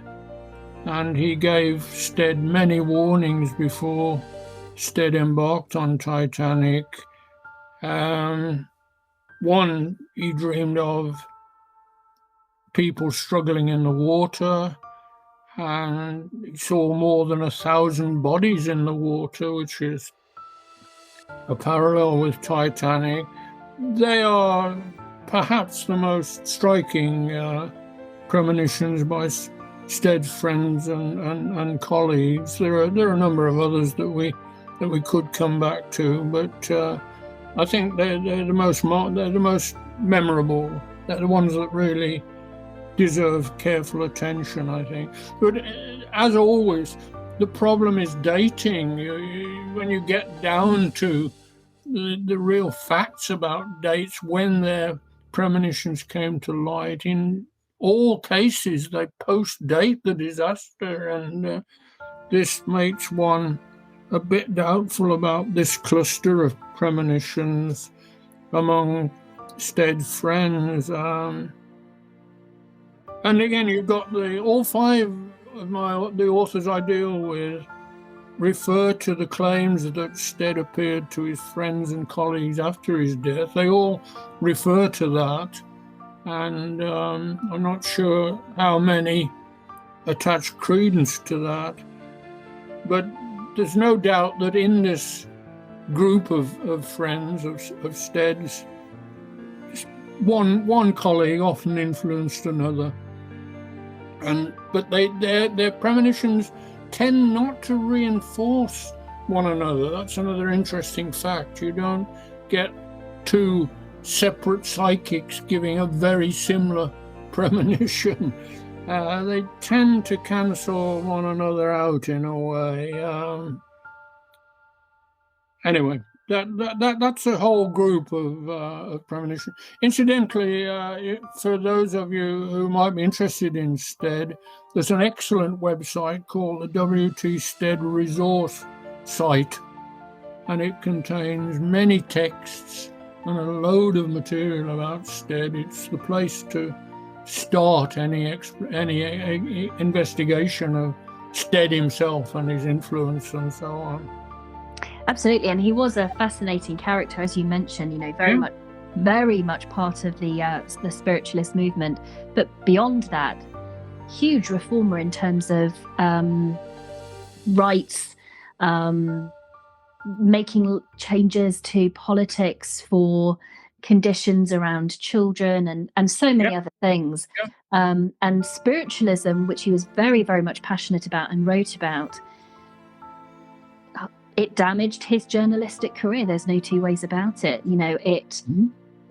and he gave Stead many warnings before Stead embarked on Titanic. One, he dreamed of people struggling in the water, and he saw more than 1,000 bodies in the water, which is a parallel with Titanic. They are perhaps the most striking premonitions by Stead's friends and colleagues. There are a number of others that we could come back to, but I think they're the most memorable. They're the ones that really deserve careful attention, I think. But as always, the problem is dating. When you get down to the real facts about dates, when their premonitions came to light, in all cases they post-date the disaster, and this makes one a bit doubtful about this cluster of premonitions among Stead's friends. And again, you've got all five of the authors I deal with refer to the claims that Stead appeared to his friends and colleagues after his death. They all refer to that, and I'm not sure how many attach credence to that. But there's no doubt that in this group of friends of Stead's, one colleague often influenced another. But their premonitions tend not to reinforce one another. That's another interesting fact. You don't get two separate psychics giving a very similar premonition. They tend to cancel one another out in a way. Anyway, that's a whole group of premonition. Incidentally, for those of you who might be interested in Stead, there's an excellent website called the W.T. Stead Resource Site, and it contains many texts and a load of material about Stead. It's the place to start any investigation of Stead himself and his influence and so on. Absolutely, and he was a fascinating character, as you mentioned. Very much part of the spiritualist movement. But beyond that, huge reformer in terms of rights, making changes to politics for conditions around children, and so many other things. And spiritualism, which he was very, very much passionate about and wrote about, it damaged his journalistic career. There's no two ways about it.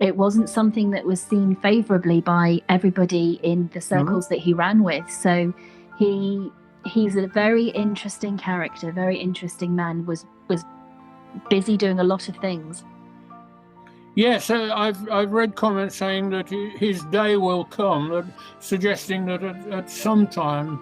It wasn't something that was seen favorably by everybody in the circles that he ran with. So he's a very interesting character, very interesting man, was busy doing a lot of things. Yes, I've read comments saying that his day will come, suggesting that at some time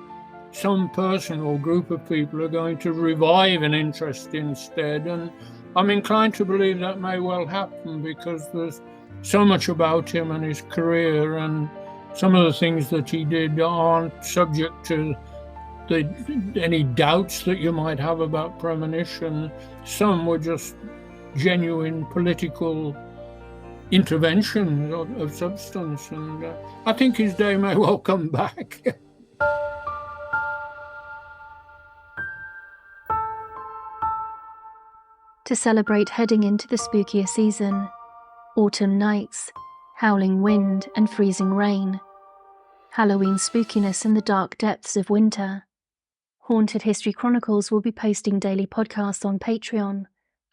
some person or group of people are going to revive an interest in Stead, and I'm inclined to believe that may well happen, because there's so much about him and his career, and some of the things that he did aren't subject to any doubts that you might have about premonition. Some were just genuine political intervention of substance, and I think his day may well come back. To celebrate heading into the spookier season, autumn nights, howling wind and freezing rain, Halloween spookiness in the dark depths of winter, Haunted History Chronicles will be posting daily podcasts on Patreon,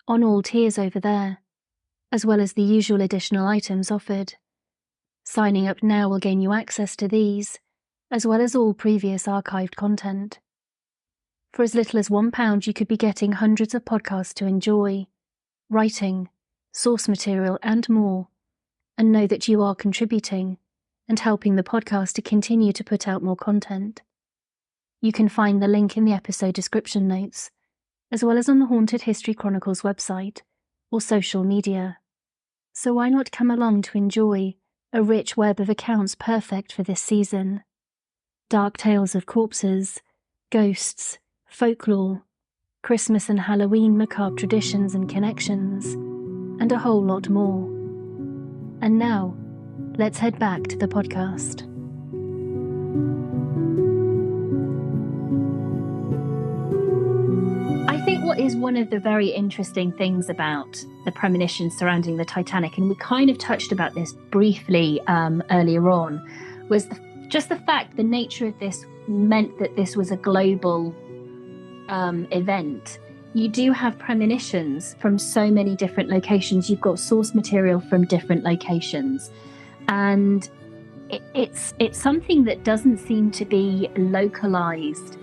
on all tiers over there, as well as the usual additional items offered. Signing up now will gain you access to these, as well as all previous archived content. For as little as £1, you could be getting hundreds of podcasts to enjoy, writing, source material and more, and know that you are contributing and helping the podcast to continue to put out more content. You can find the link in the episode description notes, as well as on the Haunted History Chronicles website or social media. So why not come along to enjoy a rich web of accounts perfect for this season? Dark tales of corpses, ghosts, folklore, Christmas and Halloween macabre traditions and connections, and a whole lot more. And now, let's head back to the podcast. I think what is one of the very interesting things about the premonitions surrounding the Titanic, and we kind of touched about this briefly earlier on, was just the fact the nature of this meant that this was a global event. You do have premonitions from so many different locations. You've got source material from different locations, and it's something that doesn't seem to be localized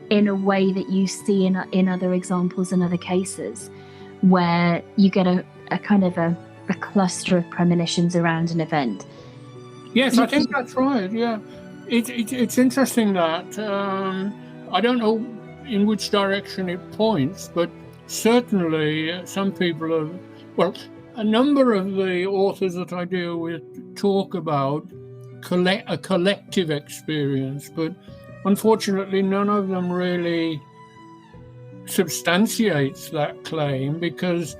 in a way that you see in other examples and other cases, where you get a kind of a cluster of premonitions around an event. Yes, I think that's right. Yeah, it's interesting that I don't know in which direction it points, but certainly some people have, well, a number of the authors that I deal with talk about a collective experience, but unfortunately none of them really substantiates that claim, because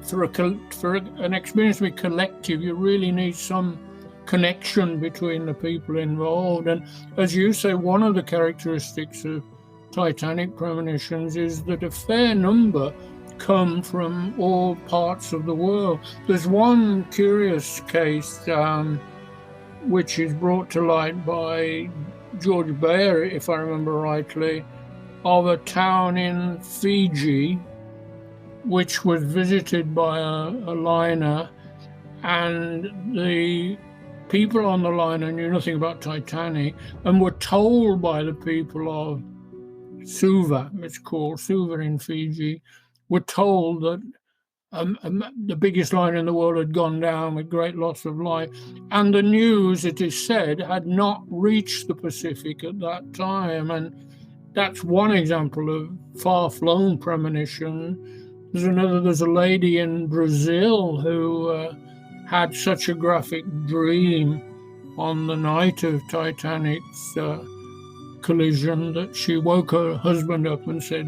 for an experience to be collective, you really need some connection between the people involved. And as you say, one of the characteristics of Titanic premonitions is that a fair number come from all parts of the world. There's one curious case which is brought to light by George Bayer, if I remember rightly, of a town in Fiji which was visited by a liner, and the people on the liner knew nothing about Titanic and were told by the people of Suva, it's called Suva in Fiji, were told that the biggest liner in the world had gone down with great loss of life. And the news, it is said, had not reached the Pacific at that time. And that's one example of far-flung premonition. There's a lady in Brazil who had such a graphic dream on the night of Titanic's collision that she woke her husband up and said,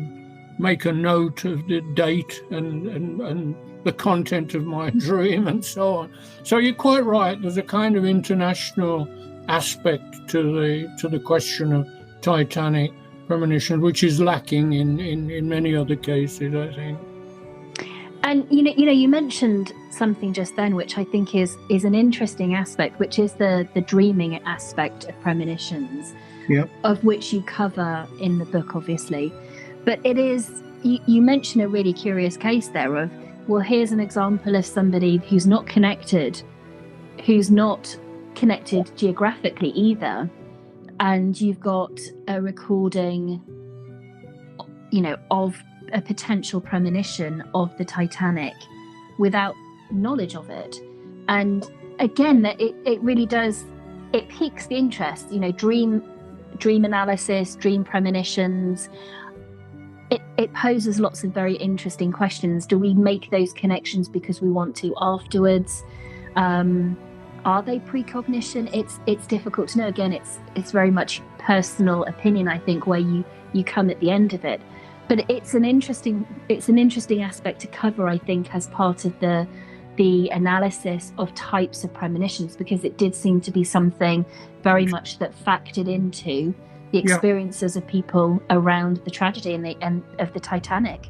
make a note of the date and the content of my dream and so on. So you're quite right, there's a kind of international aspect to the question of Titanic premonition, which is lacking in many other cases, I think. And you mentioned something just then which I think is an interesting aspect, which is the dreaming aspect of premonitions. Yep. Of which you cover in the book, obviously. But it is, you mention a really curious case there of, well, here's an example of somebody who's not connected geographically either, and you've got a recording, of a potential premonition of the Titanic without knowledge of it. And again, it really does, it piques the interest, dream analysis, dream premonitions. It poses lots of very interesting questions. Do we make those connections because we want to afterwards? Are they precognition? It's difficult to know. Again, it's very much personal opinion, I think, where you come at the end of it. But it's an interesting aspect to cover, I think, as part of the analysis of types of premonitions, because it did seem to be something very much that factored into the experiences of people around the tragedy and of the Titanic.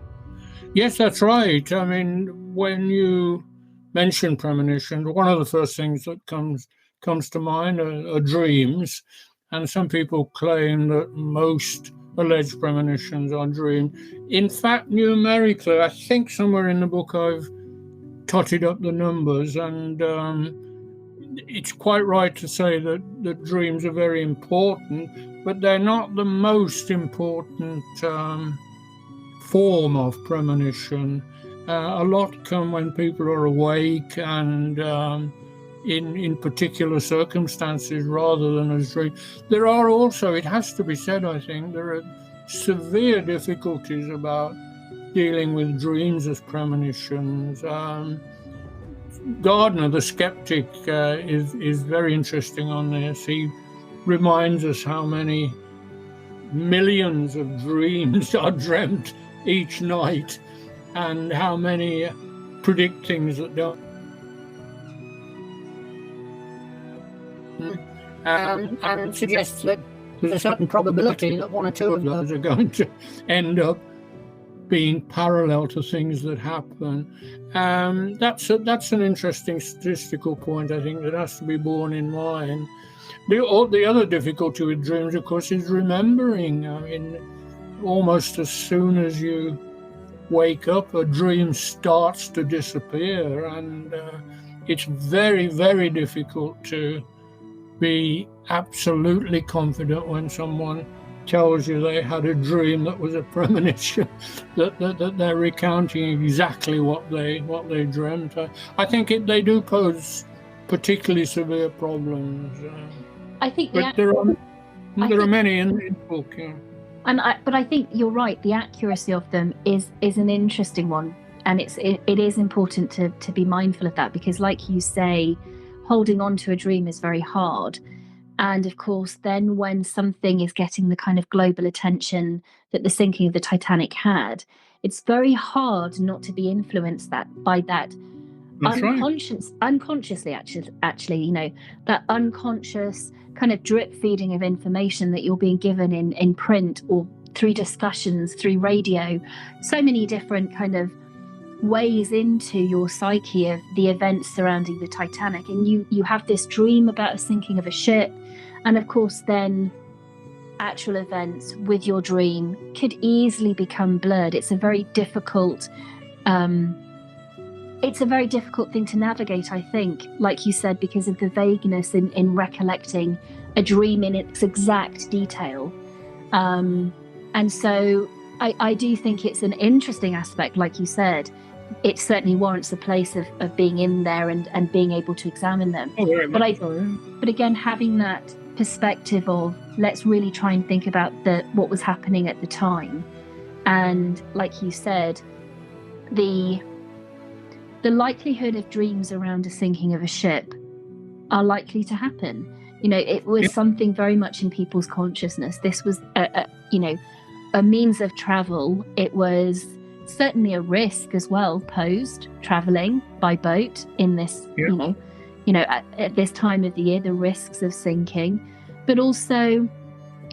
Yes, that's right. I mean, when you mention premonition, one of the first things that comes to mind are dreams, and some people claim that most alleged premonitions are dreams. In fact, numerically, I think somewhere in the book I've totted up the numbers, and it's quite right to say that dreams are very important, but they're not the most important form of premonition. A lot come when people are awake and in particular circumstances rather than as dreams. There are also, it has to be said, I think, there are severe difficulties about dealing with dreams as premonitions. Gardner, the skeptic, is very interesting on this. He reminds us how many millions of dreams are dreamt each night, and how many predict things that don't. And suggests that there's a certain probability that one or two of those are going to end up being parallel to things that happen. That's an interesting statistical point, I think, that has to be borne in mind. The other difficulty with dreams, of course, is remembering. I mean, almost as soon as you wake up, a dream starts to disappear, and it's very, very difficult to be absolutely confident when someone tells you they had a dream that was a premonition, that they're recounting exactly what they dreamt. I think they do pose particularly severe problems. I think, but there are many in the book. Yeah. But I think you're right. The accuracy of them is an interesting one, and it is important to be mindful of that, because, like you say, holding on to a dream is very hard. And of course, then when something is getting the kind of global attention that the sinking of the Titanic had, it's very hard not to be influenced by that. That's unconsciously, actually, that unconscious kind of drip feeding of information that you're being given in print or through discussions, through radio, so many different kind of ways into your psyche of the events surrounding the Titanic. And you have this dream about a sinking of a ship, and of course then actual events with your dream could easily become blurred. It's a very difficult thing to navigate, I think, like you said, because of the vagueness in recollecting a dream in its exact detail. And so I do think it's an interesting aspect, like you said. It certainly warrants a place of being in there and being able to examine them. But again, having that perspective of, let's really try and think about what was happening at the time. And like you said, the likelihood of dreams around a sinking of a ship are likely to happen. It was something very much in people's consciousness. This was a means of travel. It was certainly a risk as well posed, traveling by boat in this, at this time of the year, the risks of sinking, but also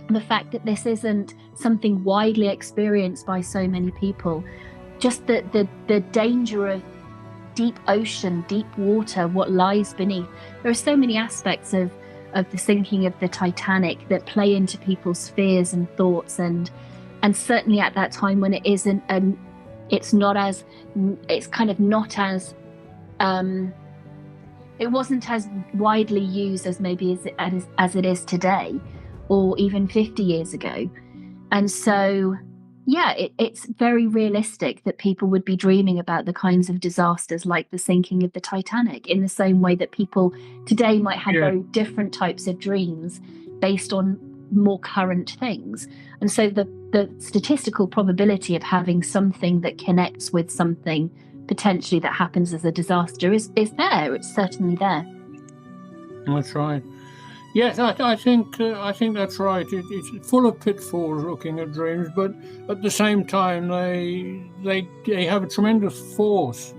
the fact that this isn't something widely experienced by so many people. Just the danger of deep ocean, deep water, what lies beneath. There are so many aspects of the sinking of the Titanic that play into people's fears and thoughts, and certainly at that time when it isn't, it wasn't as widely used as maybe as it is today, or even 50 years ago. And so, yeah, it's very realistic that people would be dreaming about the kinds of disasters like the sinking of the Titanic, in the same way that people today might have very different types of dreams based on more current things. And so the statistical probability of having something that connects with something potentially that happens as a disaster is there. It's certainly there. That's right. Yes, I think that's right. It's full of pitfalls looking at dreams, but at the same time, they have a tremendous force,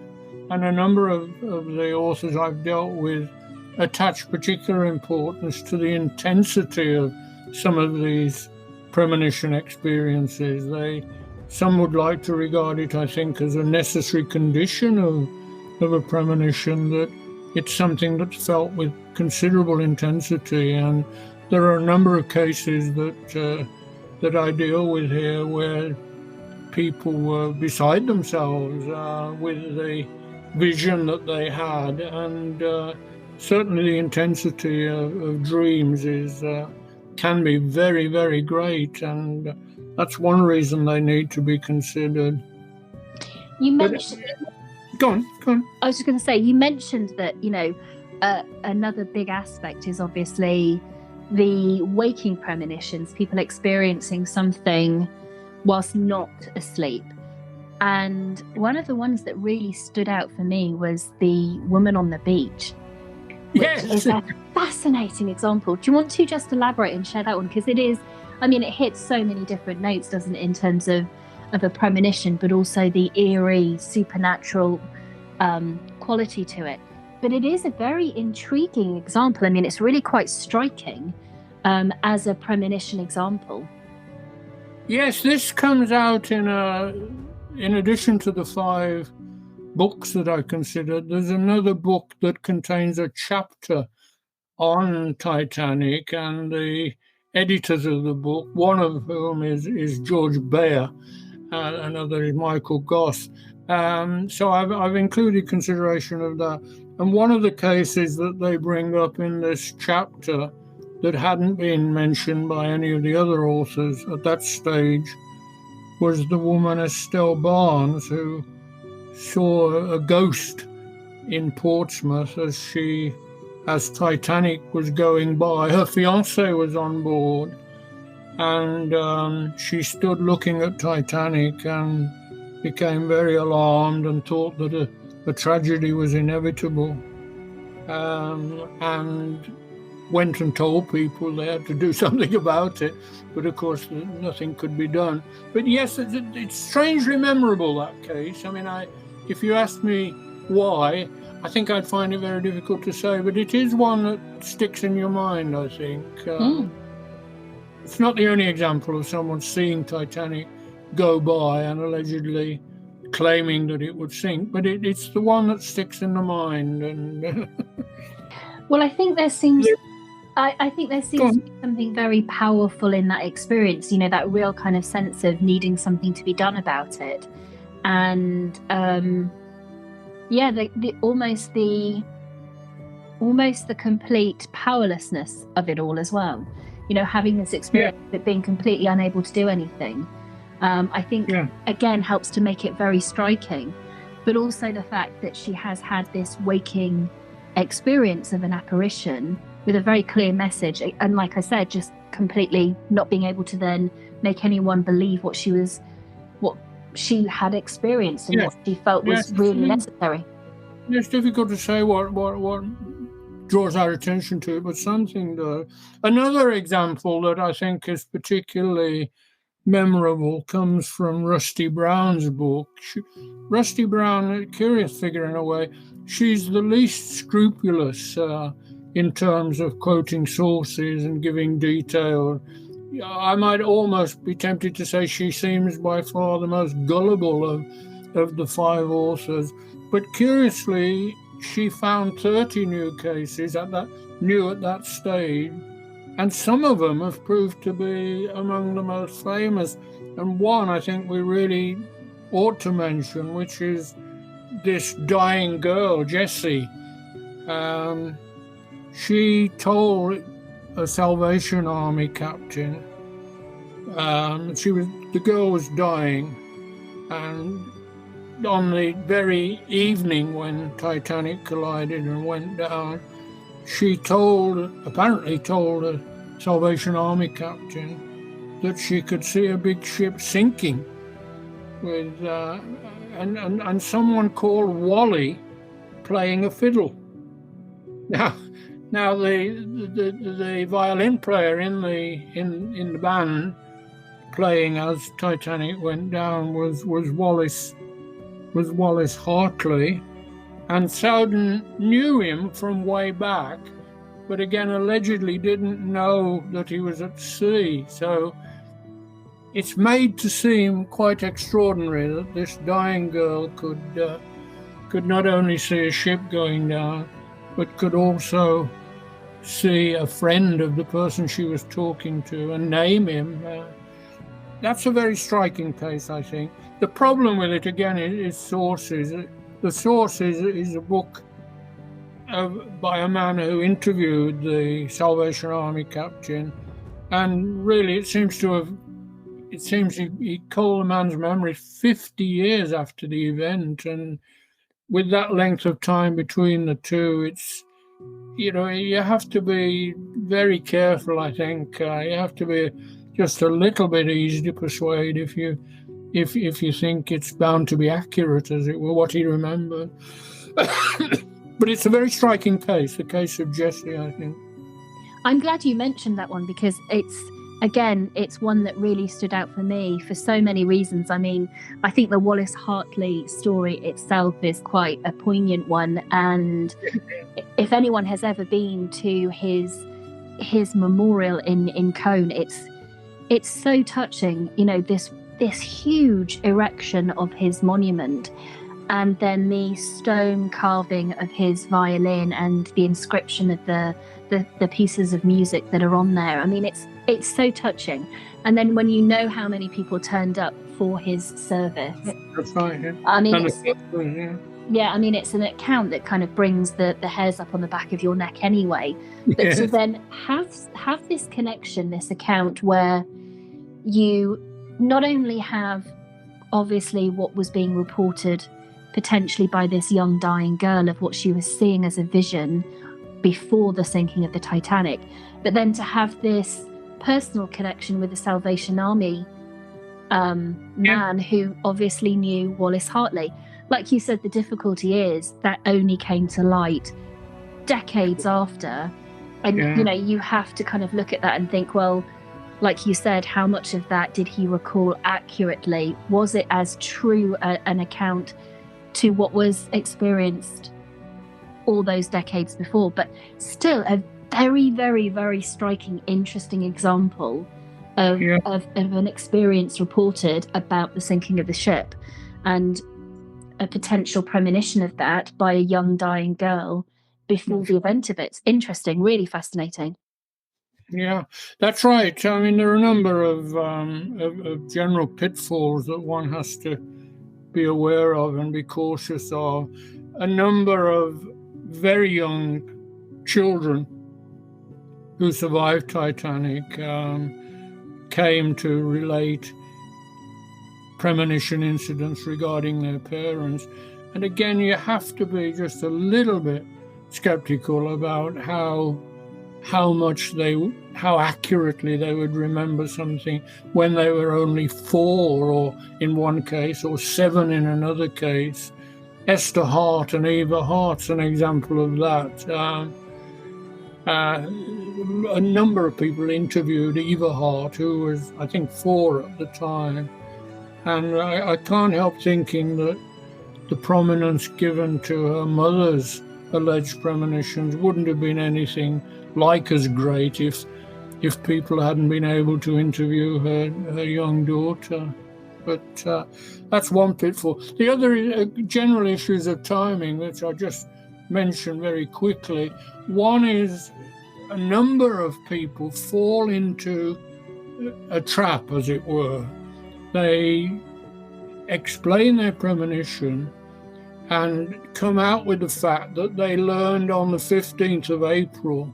and a number of the authors I've dealt with attach particular importance to the intensity of some of these premonition experiences. Some would like to regard it, I think, as a necessary condition of a premonition, that it's something that's felt with considerable intensity. And there are a number of cases that I deal with here where people were beside themselves with the vision that they had, and certainly the intensity of dreams can be very, very great, and that's one reason they need to be considered. You mentioned. Go on. I was just going to say, you mentioned that, another big aspect is obviously the waking premonitions, people experiencing something whilst not asleep. And one of the ones that really stood out for me was the woman on the beach. Yes. Which is a fascinating example. Do you want to just elaborate and share that one? Because it hits so many different notes, doesn't it, in terms of a premonition, but also the eerie, supernatural quality to it. But it is a very intriguing example. I mean, it's really quite striking as a premonition example. Yes, this comes out in addition to the 5 books that I considered. There's another book that contains a chapter on Titanic, and the editors of the book, one of whom is George Bayer, another is Michael Goss. So I've included consideration of that. And one of the cases that they bring up in this chapter that hadn't been mentioned by any of the other authors at that stage was the woman Estelle Barnes, who saw a ghost in Portsmouth as Titanic was going by. Her fiancé was on board, and she stood looking at Titanic and became very alarmed and thought that a tragedy was inevitable, and went and told people they had to do something about it, but of course nothing could be done. But yes, it's strangely memorable, that case. I mean, if you asked me why, I think I'd find it very difficult to say, but it is one that sticks in your mind, I think. It's not the only example of someone seeing Titanic go by and allegedly claiming that it would sink, but it's the one that sticks in the mind. And well, I think there seems to be something very powerful in that experience, that real kind of sense of needing something to be done about it. And almost the complete powerlessness of it all as well. Having this experience of being completely unable to do anything, I think again helps to make it very striking. But also the fact that she has had this waking experience of an apparition with a very clear message, and like I said, just completely not being able to then make anyone believe what she had experienced and what she felt was really necessary. It's difficult to say what draws our attention to it, but something does. Another example that I think is particularly memorable comes from Rusty Brown's book. Rusty Brown, a curious figure in a way, she's the least scrupulous in terms of quoting sources and giving detail. I might almost be tempted to say she seems by far the most gullible of the 5 authors. But curiously, she found 30 new cases at that stage, and some of them have proved to be among the most famous. And one I think we really ought to mention, which is this dying girl, Jessie. She told a Salvation Army captain, the girl was dying, and on the very evening when Titanic collided and went down, she apparently told a Salvation Army captain that she could see a big ship sinking with and someone called Wally playing a fiddle. Now, Now the violin player in the band playing as Titanic went down was Wallace Hartley, and Selden knew him from way back, but again allegedly didn't know that he was at sea. So it's made to seem quite extraordinary that this dying girl could not only see a ship going down, but could also see a friend of the person she was talking to and name him. That's a very striking case, I think. The problem with it, again, is sources. The source is a book by a man who interviewed the Salvation Army captain, and really it seems he called the man's memory 50 years after the event, and with that length of time between the two, it's, you have to be very careful, I think. You have to be just a little bit easy to persuade if you think it's bound to be accurate, as it were, what he remembered. But it's a very striking case, the case of Jessie, I think. I'm glad you mentioned that one, because it's one that really stood out for me for so many reasons. I mean, I think the Wallace Hartley story itself is quite a poignant one, and if anyone has ever been to his memorial in Cone, it's so touching. This huge erection of his monument, and then the stone carving of his violin and the inscription of the pieces of music that are on there. I mean, it's so touching. And then when you know how many people turned up for his service. That's right, yeah. I mean, it's an account that kind of brings the hairs up on the back of your neck anyway. But to then have this connection, this account where you not only have obviously what was being reported potentially by this young dying girl of what she was seeing as a vision before the sinking of the Titanic, but then to have this personal connection with the Salvation Army man who obviously knew Wallace Hartley. Like you said, the difficulty is that only came to light decades after, and you have to kind of look at that and think, well, like you said, how much of that did he recall accurately? Was it as true an account to what was experienced all those decades before? But still a very, very, very striking, interesting example of an experience reported about the sinking of the ship, and a potential premonition of that by a young dying girl before the event of it. It's interesting, really fascinating. Yeah, that's right. I mean, there are a number of general pitfalls that one has to be aware of and be cautious of. A number of very young children who survived Titanic came to relate premonition incidents regarding their parents. And again, you have to be just a little bit skeptical about how accurately they would remember something when they were only 4, or in one case, or 7 in another case. Esther Hart and Eva Hart's an example of that. A number of people interviewed Eva Hart, who was, I think, 4 at the time. And I can't help thinking that the prominence given to her mother's alleged premonitions wouldn't have been anything like as great if people hadn't been able to interview her young daughter. But that's one pitfall. The other is general issues of timing, which I just mentioned very quickly. One is a number of people fall into a trap, as it were. They explain their premonition and come out with the fact that they learned on the 15th of April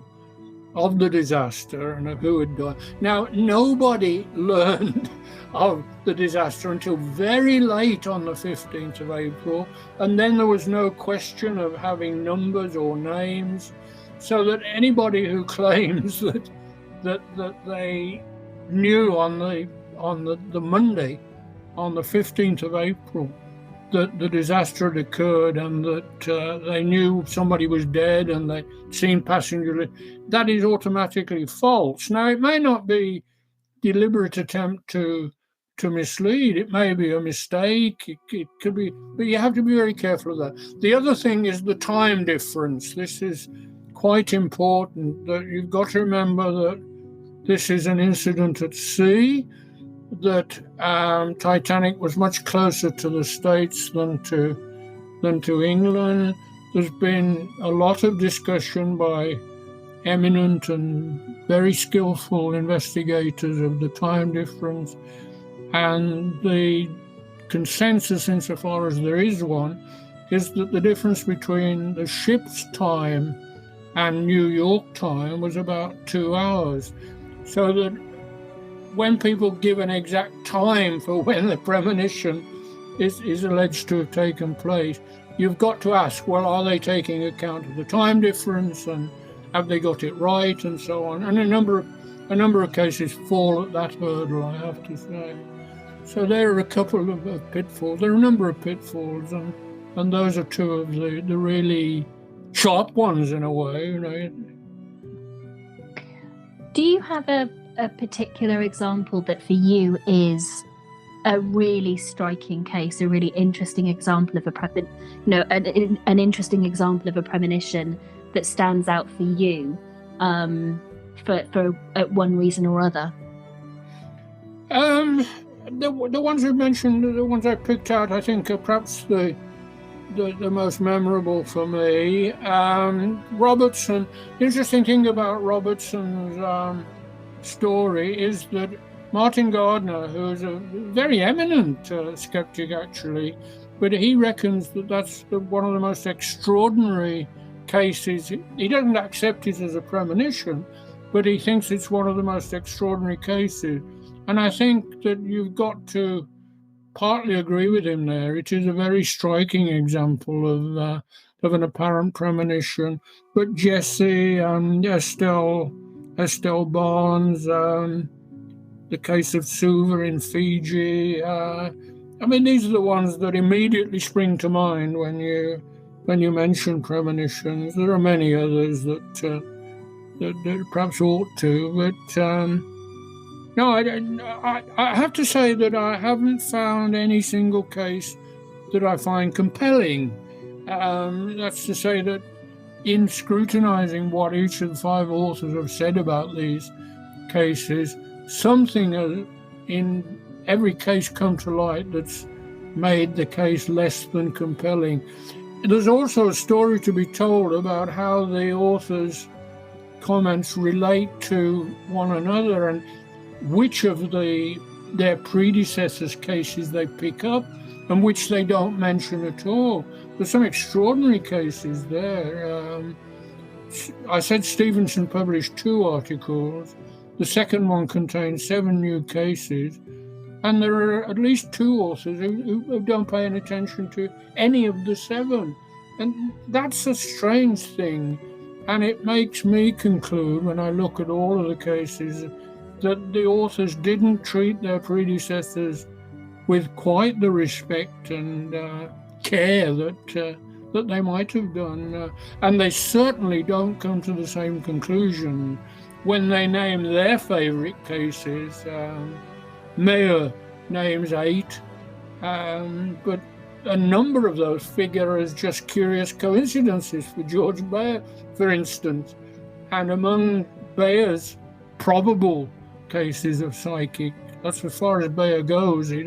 of the disaster and of who had died. Now, nobody learned of the disaster until very late on the 15th of April, and then there was no question of having numbers or names, so that anybody who claims that they knew on the Monday, on the 15th of April, that the disaster had occurred and that they knew somebody was dead and they'd seen passengers, that is automatically false. Now, it may not be deliberate attempt to mislead. It may be a mistake. It could be, but you have to be very careful of that. The other thing is the time difference. This is quite important. That you've got to remember that this is an incident at sea. That Titanic was much closer to the States than to England. There's been a lot of discussion by eminent and very skillful investigators of the time difference, and the consensus, insofar as there is one, is that the difference between the ship's time and New York time was about 2 hours. So that when people give an exact time for when the premonition is alleged to have taken place, you've got to ask, well, are they taking account of the time difference, and have they got it right, and so on? And a number of cases fall at that hurdle, I have to say. So there are a couple of pitfalls. There are a number of pitfalls, and those are two of the really sharp ones in a way. You know. Do you have a particular example that for you is a really striking case, a really interesting example of an interesting example of a premonition that stands out for you, for one reason or other? The ones you mentioned, the ones I picked out, I think are perhaps the most memorable for me. Robertson. The interesting thing about Robertson's story is that Martin Gardner, who is a very eminent skeptic actually, but he reckons that that's one of the most extraordinary cases. He doesn't accept it as a premonition, but he thinks it's one of the most extraordinary cases. And I think that you've got to partly agree with him there. It is a very striking example of an apparent premonition. But Jesse and Estelle Barnes, the case of Suva in Fiji. These are the ones that immediately spring to mind when you mention premonitions. There are many others that perhaps ought to, but no, I have to say that I haven't found any single case that I find compelling. That's to say that in scrutinizing what each of the 5 authors have said about these cases, something in every case come to light that's made the case less than compelling. There's also a story to be told about how the authors' comments relate to one another and which of their predecessors' cases they pick up and which they don't mention at all. There's some extraordinary cases there. I said Stevenson published 2 articles. The second one contains 7 new cases. And there are at least 2 authors who don't pay any attention to any of the 7. And that's a strange thing. And it makes me conclude, when I look at all of the cases, that the authors didn't treat their predecessors with quite the respect and care that they might have done. And they certainly don't come to the same conclusion when they name their favourite cases. Mayer names 8, but a number of those figure as just curious coincidences for George Bayer, for instance. And among Bayer's probable cases of psychic, that's as far as Bayer goes. He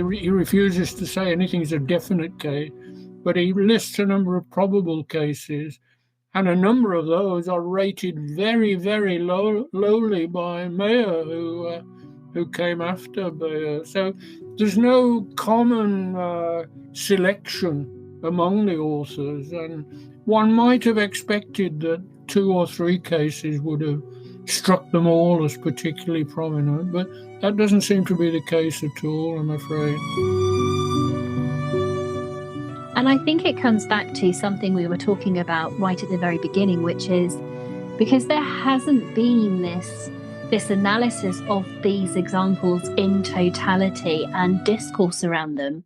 refuses to say anything's a definite case, but he lists a number of probable cases, and a number of those are rated very, very lowly by Mayer, who came after Bayer. So there's no common selection among the authors, and one might have expected that 2 or 3 cases would have struck them all as particularly prominent, but that doesn't seem to be the case at all, I'm afraid. And I think it comes back to something we were talking about right at the very beginning, which is because there hasn't been this analysis of these examples in totality and discourse around them,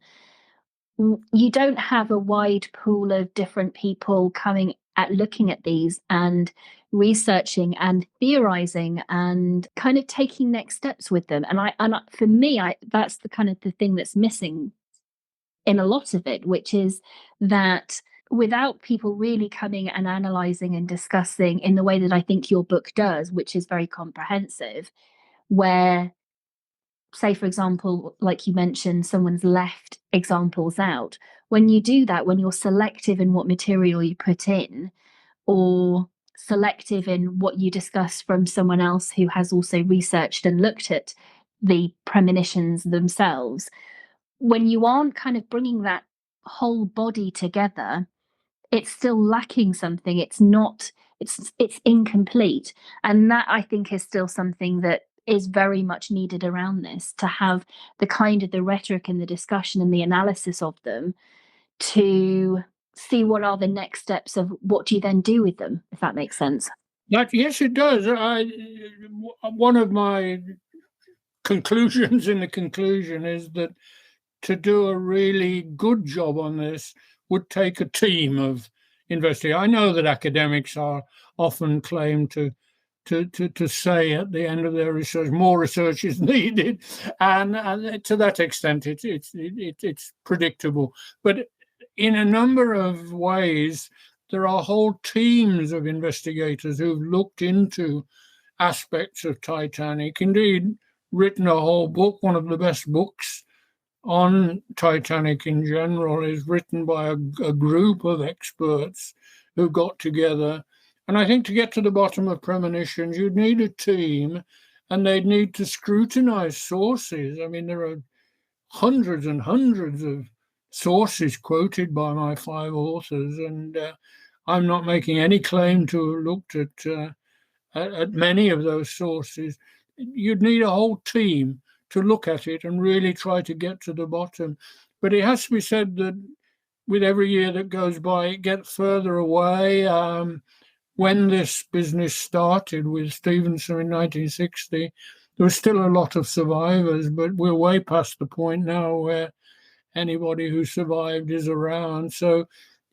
you don't have a wide pool of different people coming at looking at these and researching and theorizing and kind of taking next steps with them. And for me, that's the kind of the thing that's missing in a lot of it, which is that without people really coming and analyzing and discussing in the way that I think your book does, which is very comprehensive, where, say, for example, like you mentioned, someone's left examples out. When you do that, when you're selective in what material you put in, or selective in what you discuss from someone else who has also researched and looked at the premonitions themselves, when you aren't kind of bringing that whole body together, it's still lacking something. It's incomplete. And that, I think, is still something that is very much needed around this, to have the kind of the rhetoric and the discussion and the analysis of them, to see what are the next steps of what do you then do with them, if that makes sense. Yes, it does. One of my conclusions in the conclusion is that to do a really good job on this would take a team of investigators. I know that academics are often claimed to say at the end of their research, more research is needed, and to that extent, it's predictable. But in a number of ways, there are whole teams of investigators who've looked into aspects of Titanic, indeed written a whole book. One of the best books on Titanic in general is written by a group of experts who got together. And I think to get to the bottom of premonitions, you'd need a team, and they'd need to scrutinize sources. I mean, there are hundreds and hundreds of sources quoted by my 5 authors, and I'm not making any claim to have looked at many of those sources. You'd need a whole team to look at it and really try to get to the bottom. But it has to be said that with every year that goes by, it gets further away. When this business started with Stevenson in 1960, there was still a lot of survivors, but we're way past the point now where anybody who survived is around. So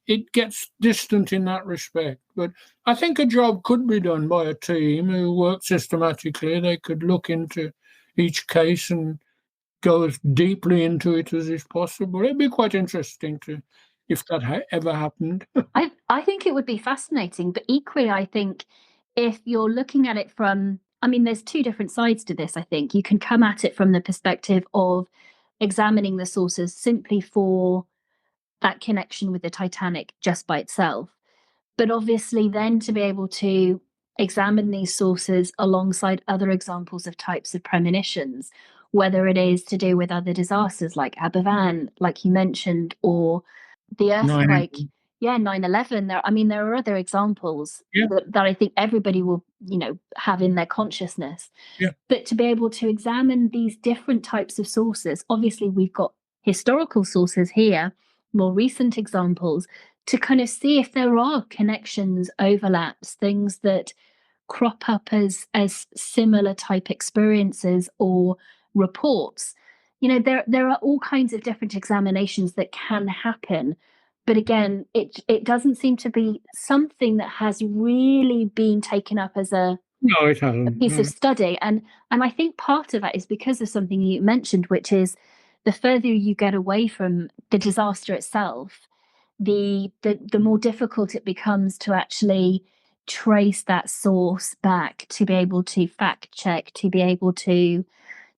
it gets distant in that respect. But I think a job could be done by a team who work systematically. They could look into each case and go as deeply into it as is possible. It'd be quite interesting if that ever happened. I think it would be fascinating, but equally, I think if you're looking at it from, I mean, there's two different sides to this, I think. You can come at it from the perspective of examining the sources simply for that connection with the Titanic just by itself. But obviously, then to be able to examine these sources alongside other examples of types of premonitions, whether it is to do with other disasters like Aberfan, like you mentioned, or the earthquake. 9/11. Yeah, 9/11. There are other examples Yeah, that I think everybody will, have in their consciousness. yeah. But to be able to examine these different types of sources, obviously we've got historical sources here, more recent examples, to kind of see if there are connections, overlaps, things that crop up as similar type experiences or reports. There are all kinds of different examinations that can happen, but again, it doesn't seem to be something that has really been taken up as a No, it hasn't. piece No. of study. And I think part of that is because of something you mentioned, which is the further you get away from the disaster itself, the more difficult it becomes to actually trace that source back, to be able to fact check, to be able to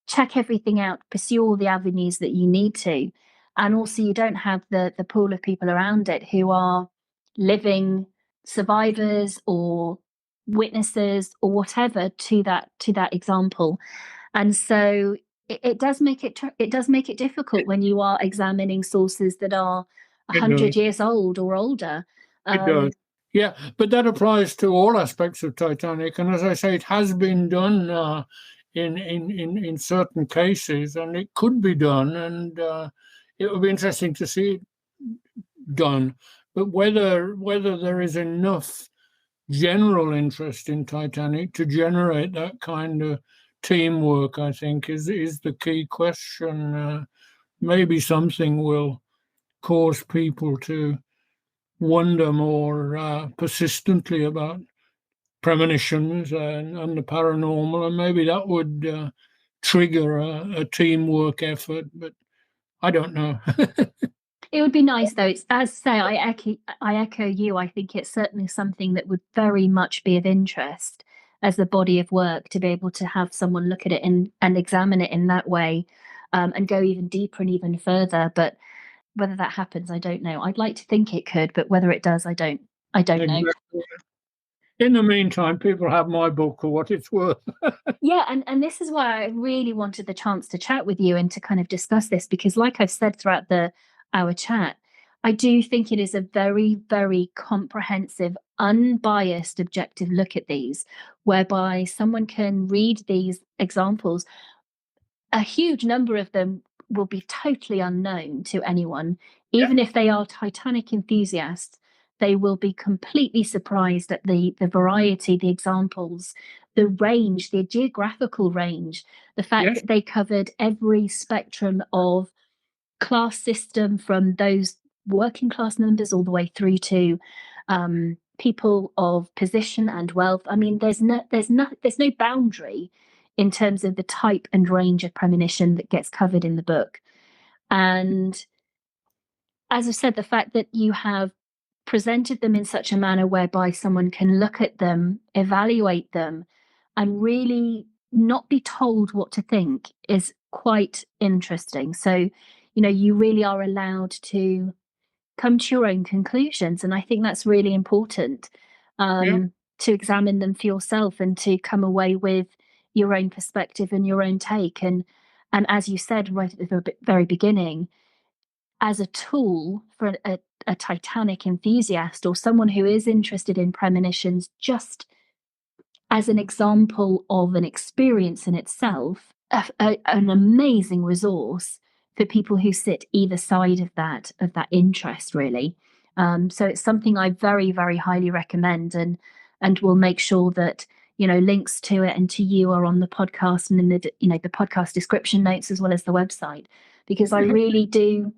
check everything out, pursue all the avenues that you need to. And also you don't have the pool of people around it who are living survivors or witnesses or whatever to that example. And so it does make it difficult when you are examining sources that are It does. 100 years old or older. It does. Um, Yeah, but that applies to all aspects of Titanic, and as I say, it has been done in certain cases, and it could be done, and it would be interesting to see it done. But whether there is enough general interest in Titanic to generate that kind of teamwork, I think, is the key question. Maybe something will cause people to wonder more persistently about premonitions and the paranormal, and maybe that would trigger a teamwork effort, but I don't know. It would be nice, though. It's, as I say, I echo you. I think it's certainly something that would very much be of interest as a body of work to be able to have someone look at it and examine it in that way, and go even deeper and even further. But whether that happens, I don't know. I'd like to think it could, but whether it does, I don't know. Exactly. In the meantime, people have my book for what it's worth. Yeah, and this is why I really wanted the chance to chat with you and to kind of discuss this, because like I've said throughout our chat, I do think it is a very, very comprehensive, unbiased, objective look at these, whereby someone can read these examples. A huge number of them will be totally unknown to anyone. Even if they are Titanic enthusiasts, they will be completely surprised at the variety, the examples, the range, the geographical range, the fact that they covered every spectrum of class system, from those working class members all the way through to people of position and wealth. I mean, there's no boundary in terms of the type and range of premonition that gets covered in the book. And as I said, the fact that you have presented them in such a manner whereby someone can look at them, evaluate them, and really not be told what to think is quite interesting. So, you really are allowed to come to your own conclusions. And I think that's really important, to examine them for yourself and to come away with your own perspective and your own take. And as you said right at the very beginning, as a tool for a Titanic enthusiast or someone who is interested in premonitions, just as an example of an experience in itself, an amazing resource for people who sit either side of that interest, really. So it's something I very, very highly recommend, and will make sure that links to it and to you are on the podcast and in the the podcast description notes, as well as the website, because I really do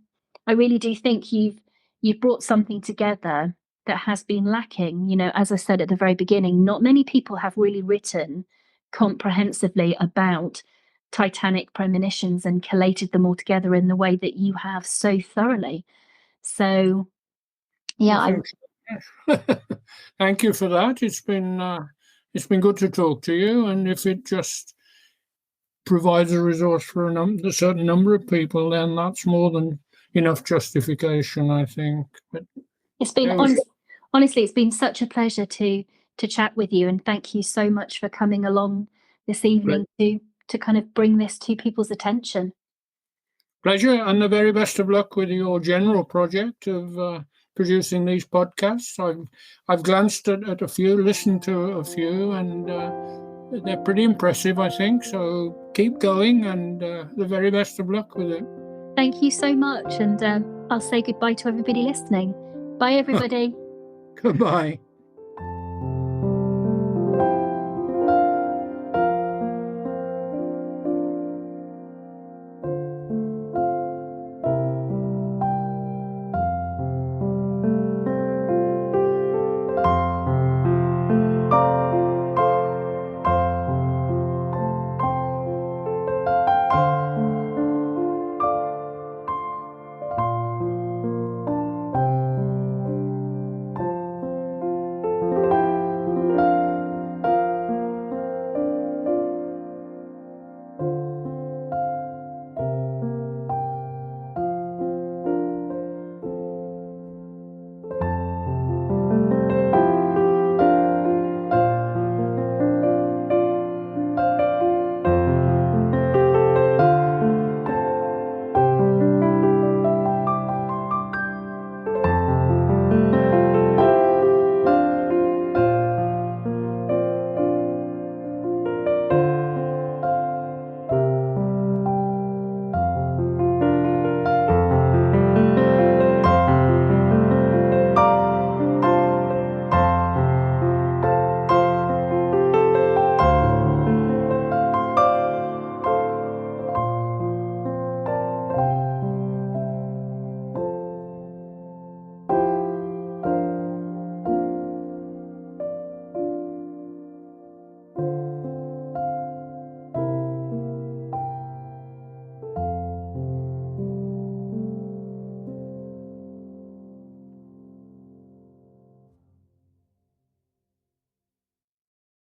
think you've brought something together that has been lacking. As I said at the very beginning, not many people have really written comprehensively about Titanic premonitions and collated them all together in the way that you have so thoroughly. So, yeah, thank you for that. It's been good to talk to you, and if it just provides a resource for a certain number of people, then that's more than enough justification, I think. But it's been honestly, it's been such a pleasure to chat with you, and thank you so much for coming along this evening to kind of bring this to people's attention. Pleasure, and the very best of luck with your general project of producing these podcasts. I've glanced at a few, listened to a few, and they're pretty impressive, I think. So keep going, and the very best of luck with it. Thank you so much, and I'll say goodbye to everybody listening. Bye, everybody. Goodbye.